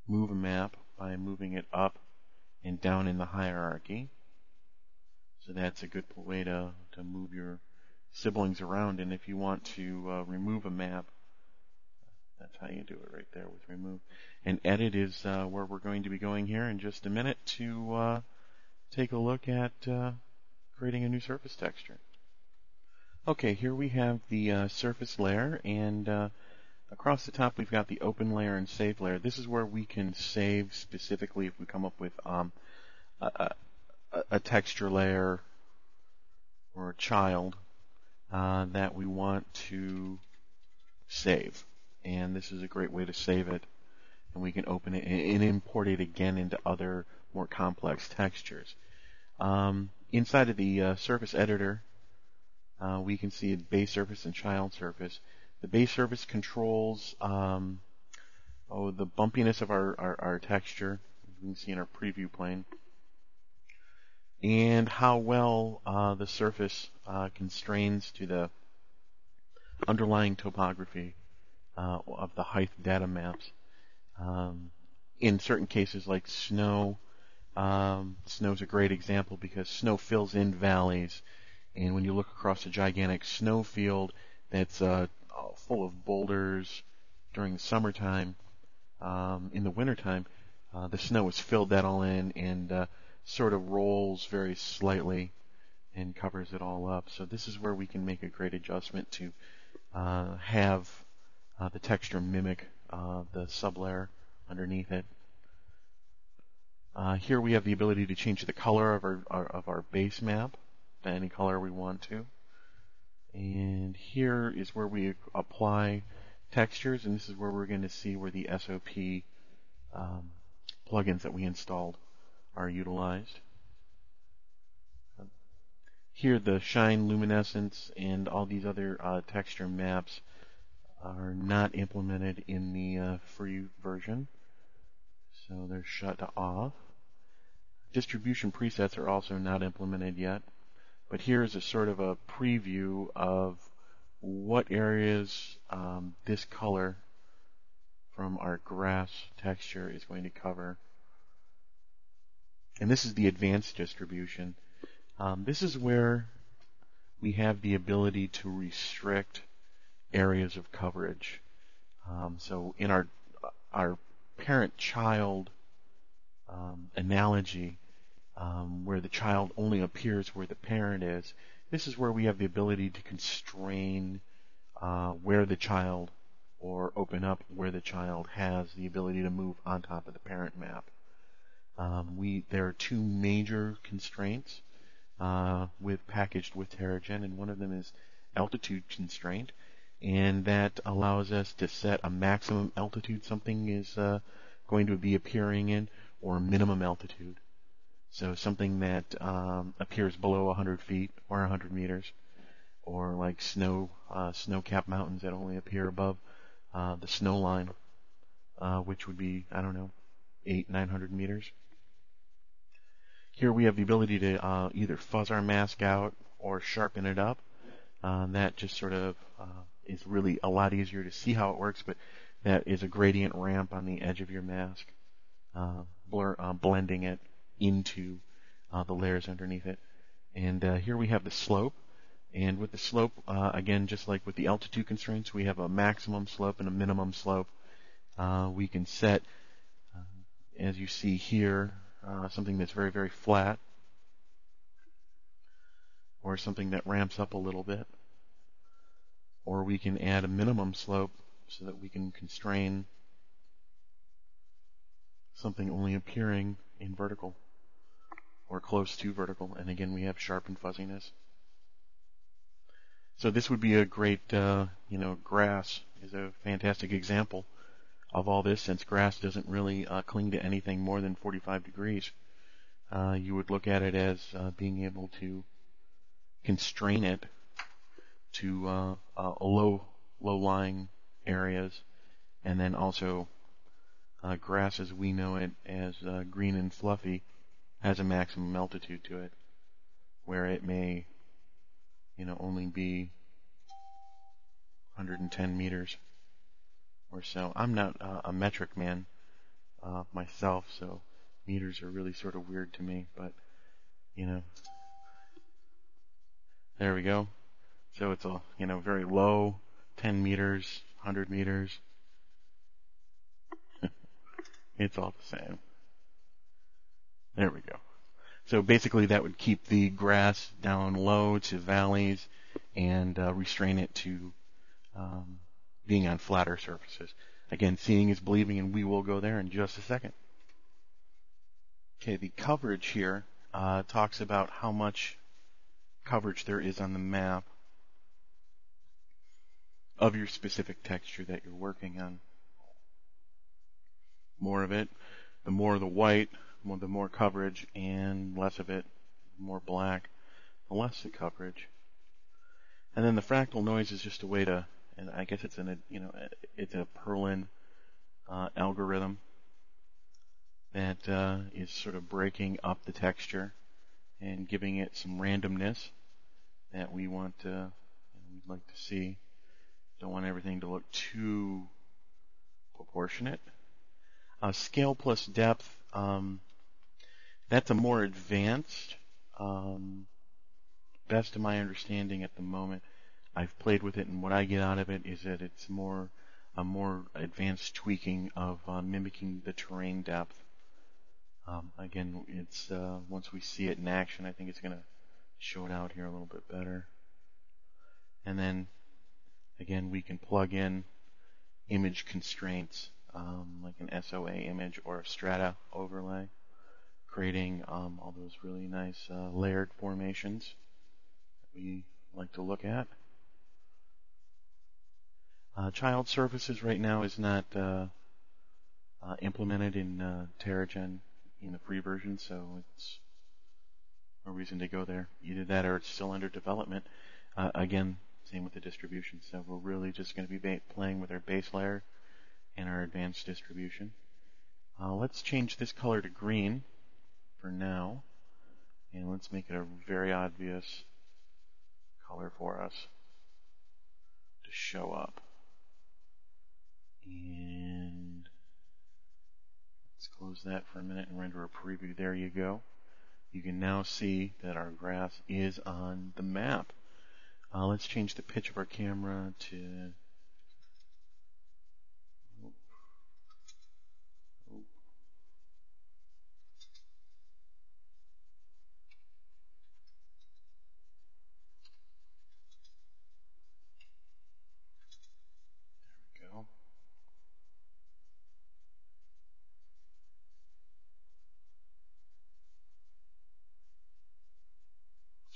move a map by moving it up and down in the hierarchy. So that's a good way to move your siblings around. And if you want to remove a map, that's how you do it right there with remove. And edit is where we're going to be going here in just a minute to take a look at creating a new surface texture. Okay, here we have the surface layer, and across the top we've got the open layer and save layer. This is where we can save specifically if we come up with a texture layer or a child that we want to save. And this is a great way to save it. And we can open it and import it again into other more complex textures. Inside of the surface editor, we can see a base surface and child surface. The base surface controls the bumpiness of our texture, as we can see in our preview plane, and how well the surface constrains to the underlying topography of the height data maps. In certain cases like snow, snow's a great example because snow fills in valleys, and when you look across a gigantic snow field that's full of boulders during the summertime, in the wintertime, the snow has filled that all in and sort of rolls very slightly and covers it all up. So this is where we can make a great adjustment to have the texture mimic the sublayer underneath it. Here we have the ability to change the color of our base map. any color we want to. And here is where we apply textures, and this is where we're going to see where the SOP plugins that we installed are utilized. Here the shine, luminescence, and all these other texture maps are not implemented in the free version, so they're shut off. Distribution presets are also not implemented yet, but here's a sort of a preview of what areas this color from our grass texture is going to cover. And this is the advanced distribution. This is where we have the ability to restrict areas of coverage. So in our parent-child analogy, where the child only appears where the parent is, this is where we have the ability to constrain where the child, or open up where the child has the ability to move on top of the parent map. There are two major constraints packaged with Terragen, and one of them is altitude constraint, and that allows us to set a maximum altitude something is going to be appearing in, or a minimum altitude. So something that appears below 100 feet or 100 meters, or like snow-capped mountains that only appear above the snow line, which would be, I don't know, 800-900 meters. Here we have the ability to either fuzz our mask out or sharpen it up. That just sort of is really a lot easier to see how it works, but that is a gradient ramp on the edge of your mask, blending it into the layers underneath it. And here we have the slope. And with the slope, again, just like with the altitude constraints, we have a maximum slope and a minimum slope. We can set, as you see here, something that's very, very flat, or something that ramps up a little bit. Or we can add a minimum slope so that we can constrain something only appearing in vertical or close to vertical. And again, we have sharpened fuzziness. So this would be a great, grass is a fantastic example of all this, since grass doesn't really cling to anything more than 45 degrees. You would look at it as being able to constrain it to low-lying areas, and then also grass as we know it as green and fluffy has a maximum altitude to it, where it may only be 110 meters or so. I'm not a metric man myself, so meters are really sort of weird to me, but there we go. So it's a very low, 10 meters, 100 meters. It's all the same. There we go. So basically that would keep the grass down low to valleys and restrain it to being on flatter surfaces. Again, seeing is believing, and we will go there in just a second. Okay, the coverage here talks about how much coverage there is on the map of your specific texture that you're working on. More of it, the more the white, the more coverage, and less of it, the more black, the less the coverage. And then the fractal noise is just a way to, and I guess it's it's a Perlin algorithm that is sort of breaking up the texture and giving it some randomness that we want to, we'd like to see. Don't want everything to look too proportionate. Scale plus depth, that's a more advanced, best of my understanding at the moment. I've played with it, and what I get out of it is that it's a more advanced tweaking of mimicking the terrain depth. Again, it's once we see it in action, I think it's going to show it out here a little bit better. And then again, we can plug in image constraints, like an SOA image or a strata overlay, creating all those really nice layered formations. we like to look at. Child surfaces right now is not implemented in Terragen in the free version, so it's no reason to go there. Either that or it's still under development. Again, same with the distribution. So we're really just going to be playing with our base layer and our advanced distribution. Let's change this color to green for now, and let's make it a very obvious color for us to show up. And let's close that for a minute and render a preview. There you go. You can now see that our grass is on the map. Let's change the pitch of our camera to there we go.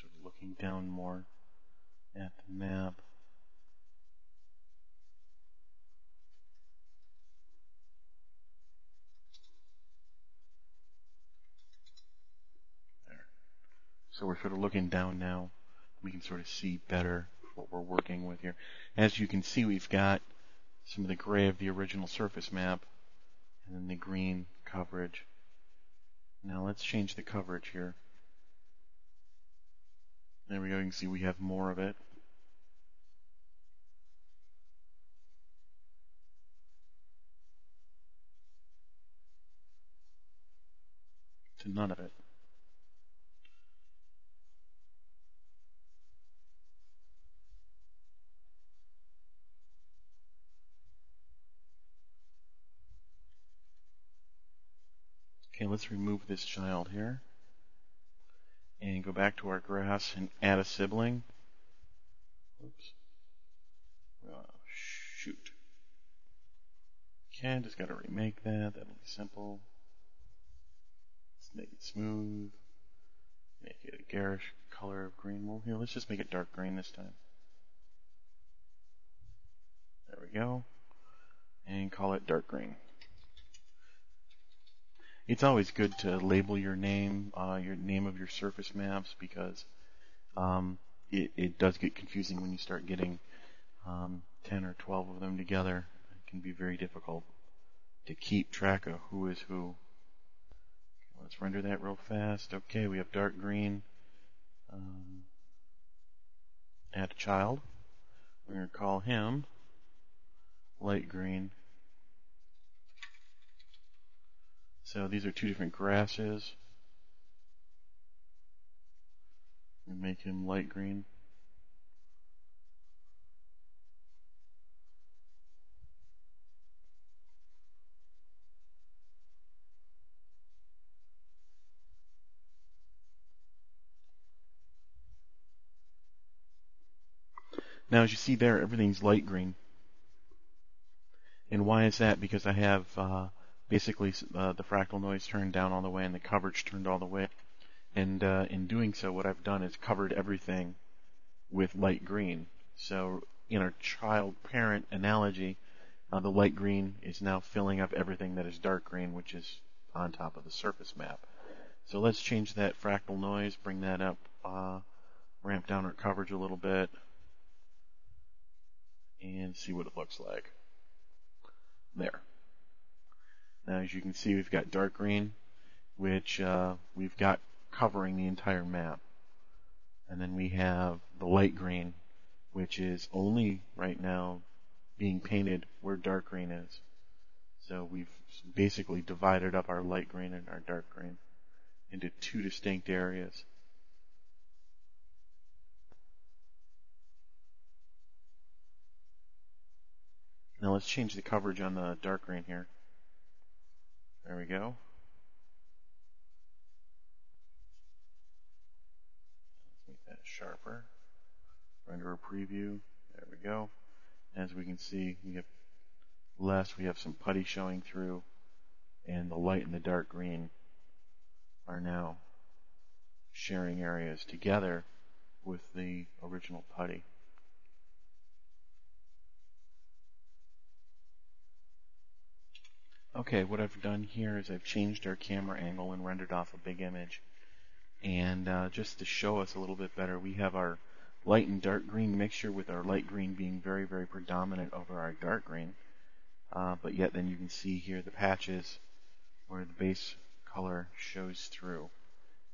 Sort of looking down more at the map. There. So we're sort of looking down now. We can sort of see better what we're working with here. As you can see, we've got some of the gray of the original surface map and then the green coverage. Now let's change the coverage here. There we go. You can see we have more of it. To none of it. Okay, let's remove this child here and go back to our grass and add a sibling. Oops. Oh, shoot. Okay, just got to remake that. That'll be simple. Let's make it smooth. Make it a garish color of green. Well, here, let's just make it dark green this time. There we go. And call it dark green. It's always good to label your name of your surface maps, because it does get confusing when you start getting 10 or 12 of them together. It can be very difficult to keep track of who is who. Let's render that real fast. Okay, we have dark green. Add a child. We're going to call him light green. So these are two different grasses. We make him light green. Now, as you see there, everything's light green. And why is that? Because I have basically the fractal noise turned down all the way and the coverage turned all the way. And in doing so, what I've done is covered everything with light green. So in our child-parent analogy, the light green is now filling up everything that is dark green, which is on top of the surface map. So let's change that fractal noise, bring that up, ramp down our coverage a little bit, and see what it looks like. There. Now, as you can see, we've got dark green, which we've got covering the entire map. And then we have the light green, which is only right now being painted where dark green is. So we've basically divided up our light green and our dark green into two distinct areas. Now let's change the coverage on the dark green here. There we go. Let's make that sharper. Render a preview. There we go. As we can see, we have less. We have some putty showing through, and the light and the dark green are now sharing areas together with the original putty. Okay, what I've done here is I've changed our camera angle and rendered off a big image. And just to show us a little bit better, we have our light and dark green mixture, with our light green being very, very predominant over our dark green. But yet then you can see here the patches where the base color shows through.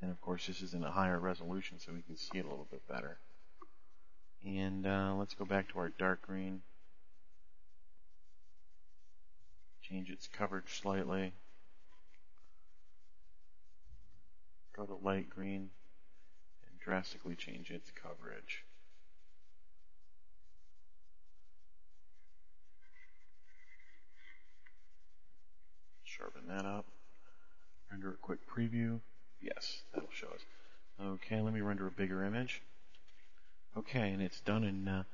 And of course this is in a higher resolution so we can see it a little bit better. And let's go back to our dark green. Change its coverage slightly. Go to light green and drastically change its coverage. Sharpen that up. Render a quick preview. Yes, that'll show us. Okay, let me render a bigger image. Okay, and it's done, and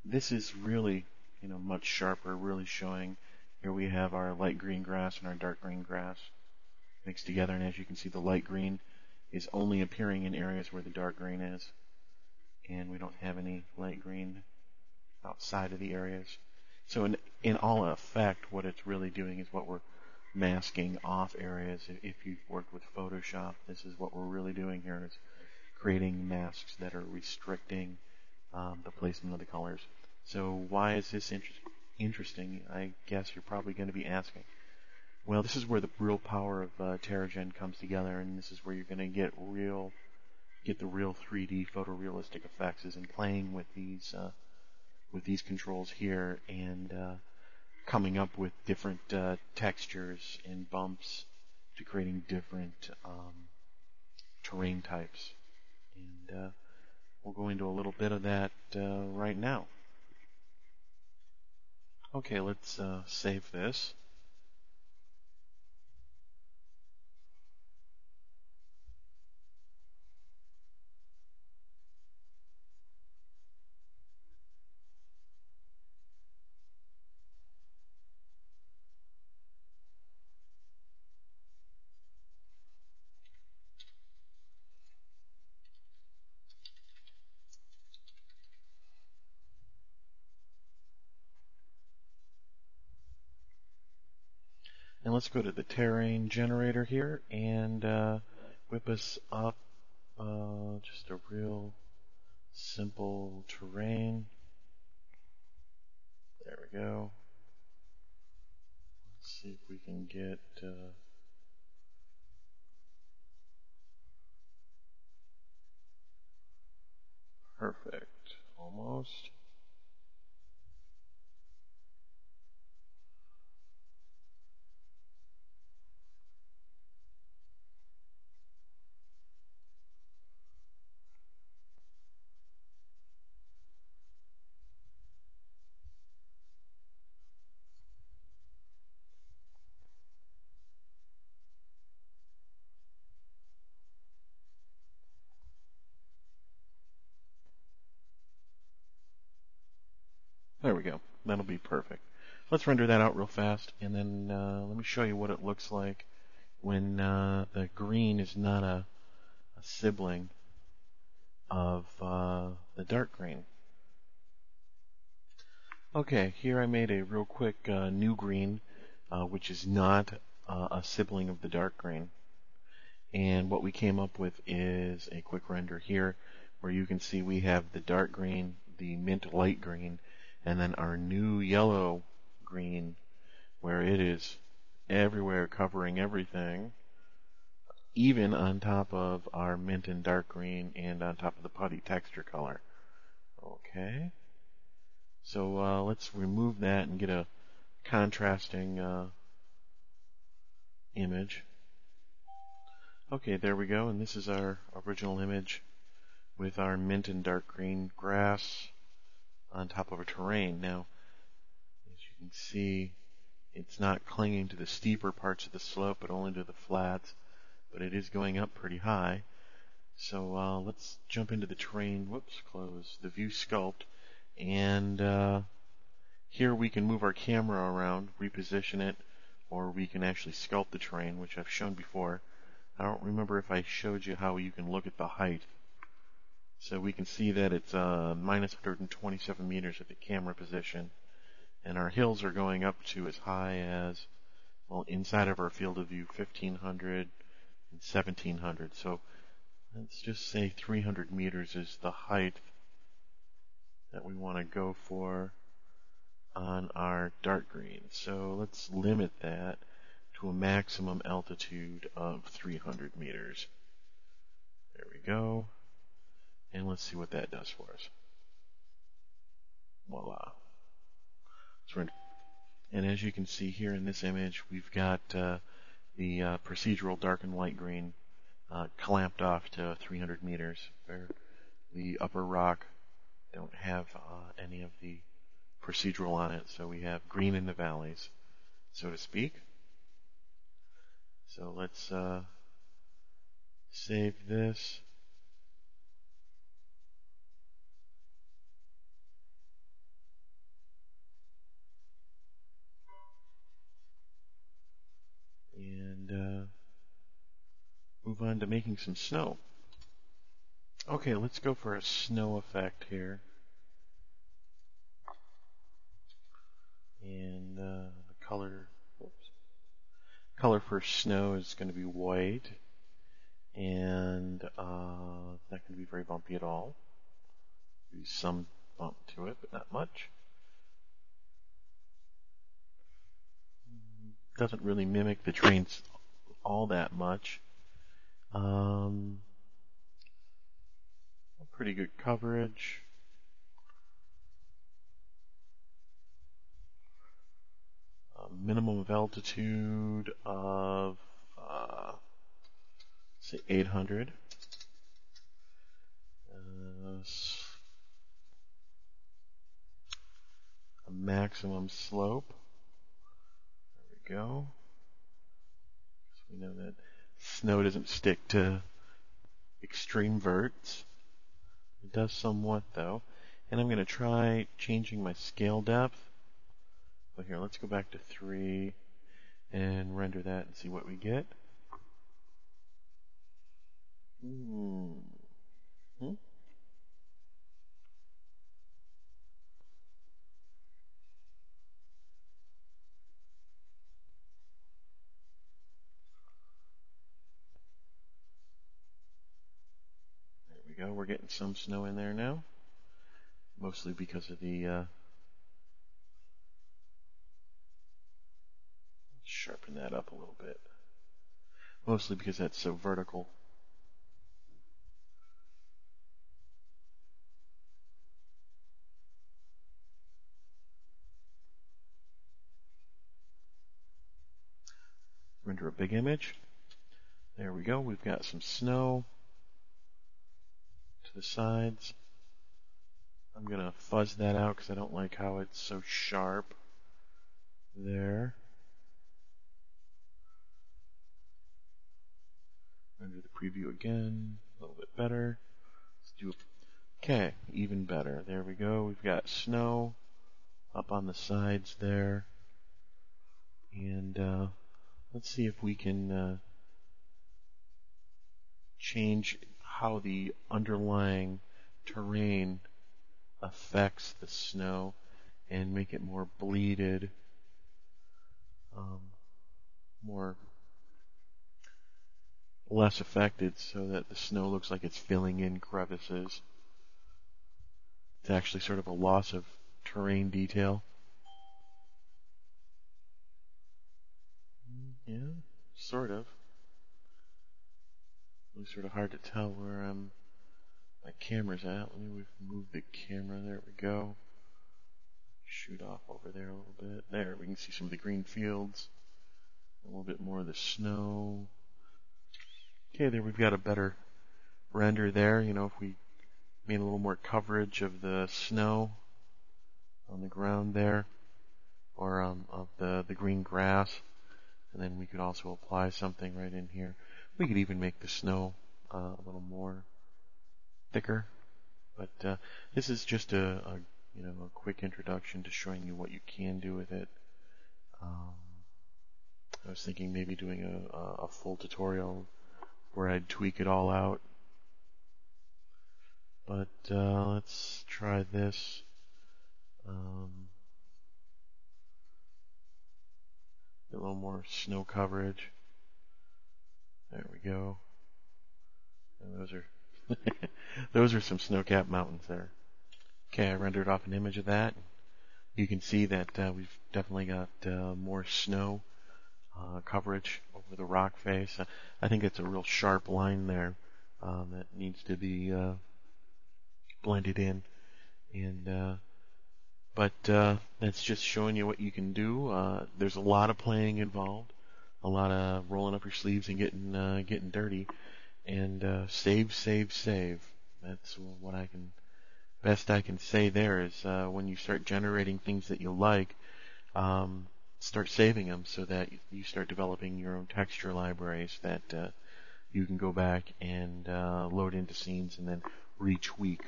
this is really, much sharper, really showing. Here we have our light green grass and our dark green grass mixed together, and as you can see, the light green is only appearing in areas where the dark green is, and we don't have any light green outside of the areas. So in all effect, what it's really doing is what we're masking off areas. If you've worked with Photoshop, this is what we're really doing here, is creating masks that are restricting the placement of the colors. So why is this interesting? I guess you're probably going to be asking. Well, this is where the real power of Terragen comes together, and this is where you're going to get the real 3D photorealistic effects, is in playing with these controls here and coming up with different textures and bumps to creating different terrain types. And we'll go into a little bit of that right now. Okay, let's save this. And let's go to the terrain generator here and whip us up just a real simple terrain. There we go. Let's see if we can get perfect, almost. There we go. That'll be perfect. Let's render that out real fast, and then let me show you what it looks like when the green is not a sibling of the dark green. Okay, here I made a real quick new green, which is not a sibling of the dark green. And what we came up with is a quick render here, where you can see we have the dark green, the mint light green, and then our new yellow green, where it is everywhere, covering everything, even on top of our mint and dark green and on top of the putty texture color. Okay, so let's remove that and get a contrasting image. Okay, there we go, and this is our original image with our mint and dark green grass on top of a terrain. Now, as you can see, it's not clinging to the steeper parts of the slope, but only to the flats, but it is going up pretty high. So let's jump into the terrain. Whoops, close the view sculpt, and here we can move our camera around, reposition it, or we can actually sculpt the terrain, which I've shown before. I don't remember if I showed you how you can look at the height. So we can see that it's minus 127 meters at the camera position. And our hills are going up to as high as, well, inside of our field of view, 1500 and 1700. So let's just say 300 meters is the height that we want to go for on our dark green. So let's limit that to a maximum altitude of 300 meters. There we go. And let's see what that does for us. Voila. And as you can see here in this image, we've got the procedural dark and light green clamped off to 300 meters, where the upper rock don't have any of the procedural on it, so we have green in the valleys, so to speak. So let's save this. And move on to making some snow. Okay, let's go for a snow effect here. And the color for snow is going to be white, and it's not going to be very bumpy at all. There's some bump to it, but not much. Doesn't really mimic the terrains all that much. Pretty good coverage. Minimum of altitude of say 800. A maximum slope. There we go. So we know that snow doesn't stick to extreme verts. It does somewhat though. And I'm going to try changing my scale depth. Well, here, let's go back to 3 and render that and see what we get. There we go, we're getting some snow in there now. Mostly because of the sharpen that up a little bit. Mostly because that's so vertical. Render a big image. There we go. We've got some snow to the sides. I'm going to fuzz that out because I don't like how it's so sharp there. Render the preview again, a little bit better. Let's do okay, even better. There we go. We've got snow up on the sides there. And let's see if we can change how the underlying terrain affects the snow and make it more bleeded, less affected, so that the snow looks like it's filling in crevices. It's actually sort of a loss of terrain detail. Yeah, sort of. It's sort of hard to tell where my camera's at. Let me move the camera. There we go. Shoot off over there a little bit. There, we can see some of the green fields. A little bit more of the snow. Okay, there we've got a better render there. You know, if we made a little more coverage of the snow on the ground there, or of the green grass, and then we could also apply something right in here. We could even make the snow a little more thicker, but this is just a quick introduction to showing you what you can do with it. I was thinking maybe doing a full tutorial where I'd tweak it all out. But let's try this. A little more snow coverage. There we go. And those are those are some snow-capped mountains there. Okay, I rendered off an image of that. You can see that we've definitely got more snow coverage over the rock face. I think it's a real sharp line there that needs to be blended in. And but that's just showing you what you can do. There's a lot of playing involved, a lot of rolling up your sleeves and getting dirty. And save, save, save. That's what best I can say there is when you start generating things that you like, start saving them so that you start developing your own texture libraries that you can go back and load into scenes and then retweak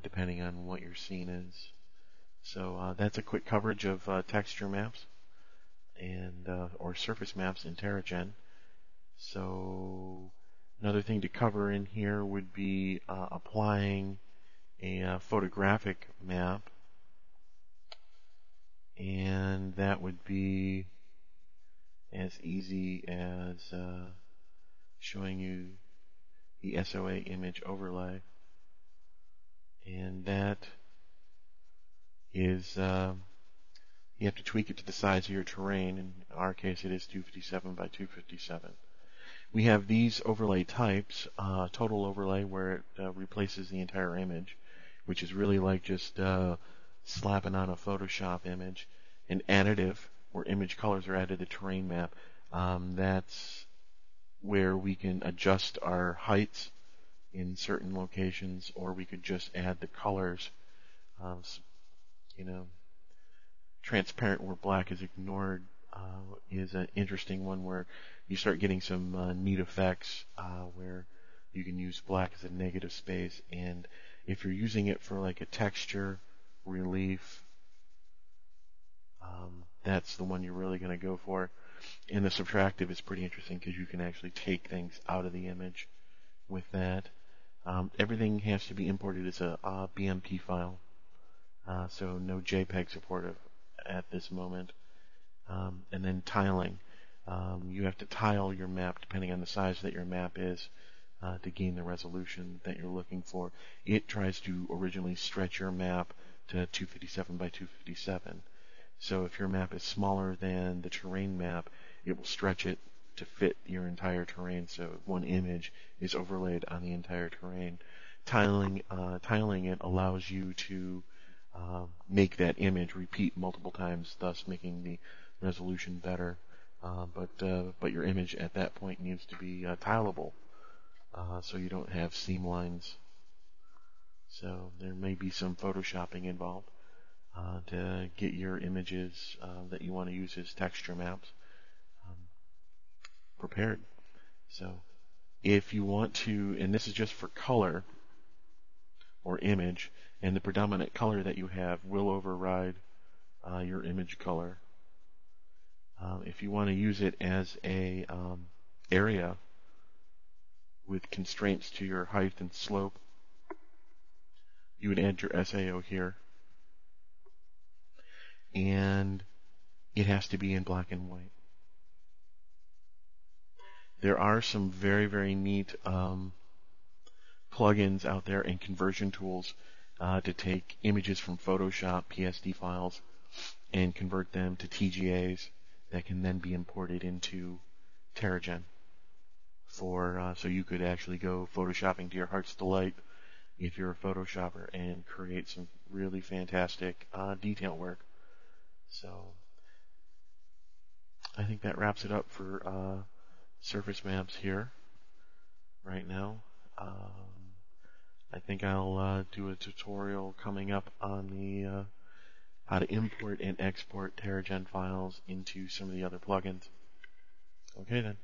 depending on what your scene is. So that's a quick coverage of texture maps and or surface maps in Terragen. So another thing to cover in here would be applying a photographic map, and that would be as easy as showing you the SOA image overlay, and that is you have to tweak it to the size of your terrain. In our case it is 257 by 257. We have these overlay types, total overlay where it replaces the entire image, which is really like just slapping on a Photoshop image. And additive, where image colors are added to the terrain map. That's where we can adjust our heights in certain locations, or we could just add the colors. Transparent where black is ignored is an interesting one where you start getting some neat effects where you can use black as a negative space, and if you're using it for like a texture relief, that's the one you're really going to go for. And the subtractive is pretty interesting because you can actually take things out of the image with that. Everything has to be imported as a BMP file, so no JPEG support at this moment. And then tiling. You have to tile your map depending on the size that your map is to gain the resolution that you're looking for. It tries to originally stretch your map to 257 by 257. So if your map is smaller than the terrain map, it will stretch it to fit your entire terrain, so one image is overlaid on the entire terrain. Tiling it allows you to make that image repeat multiple times, thus making the resolution better. But your image at that point needs to be tileable, so you don't have seam lines. So there may be some photoshopping involved to get your images that you want to use as texture maps prepared. So if you want to, and this is just for color or image, and the predominant color that you have will override your image color. If you want to use it as a area with constraints to your height and slope, you would add your SAO here, and it has to be in black and white. There are some very, very neat plugins out there and conversion tools to take images from Photoshop PSD files and convert them to TGAs that can then be imported into Terragen so you could actually go photoshopping to your heart's delight if you're a photoshopper and create some really fantastic detail work. So I think that wraps it up for surface maps here right now. I think I'll do a tutorial coming up on the how to import and export Terragen files into some of the other plugins. Okay then.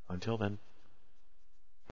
Until then.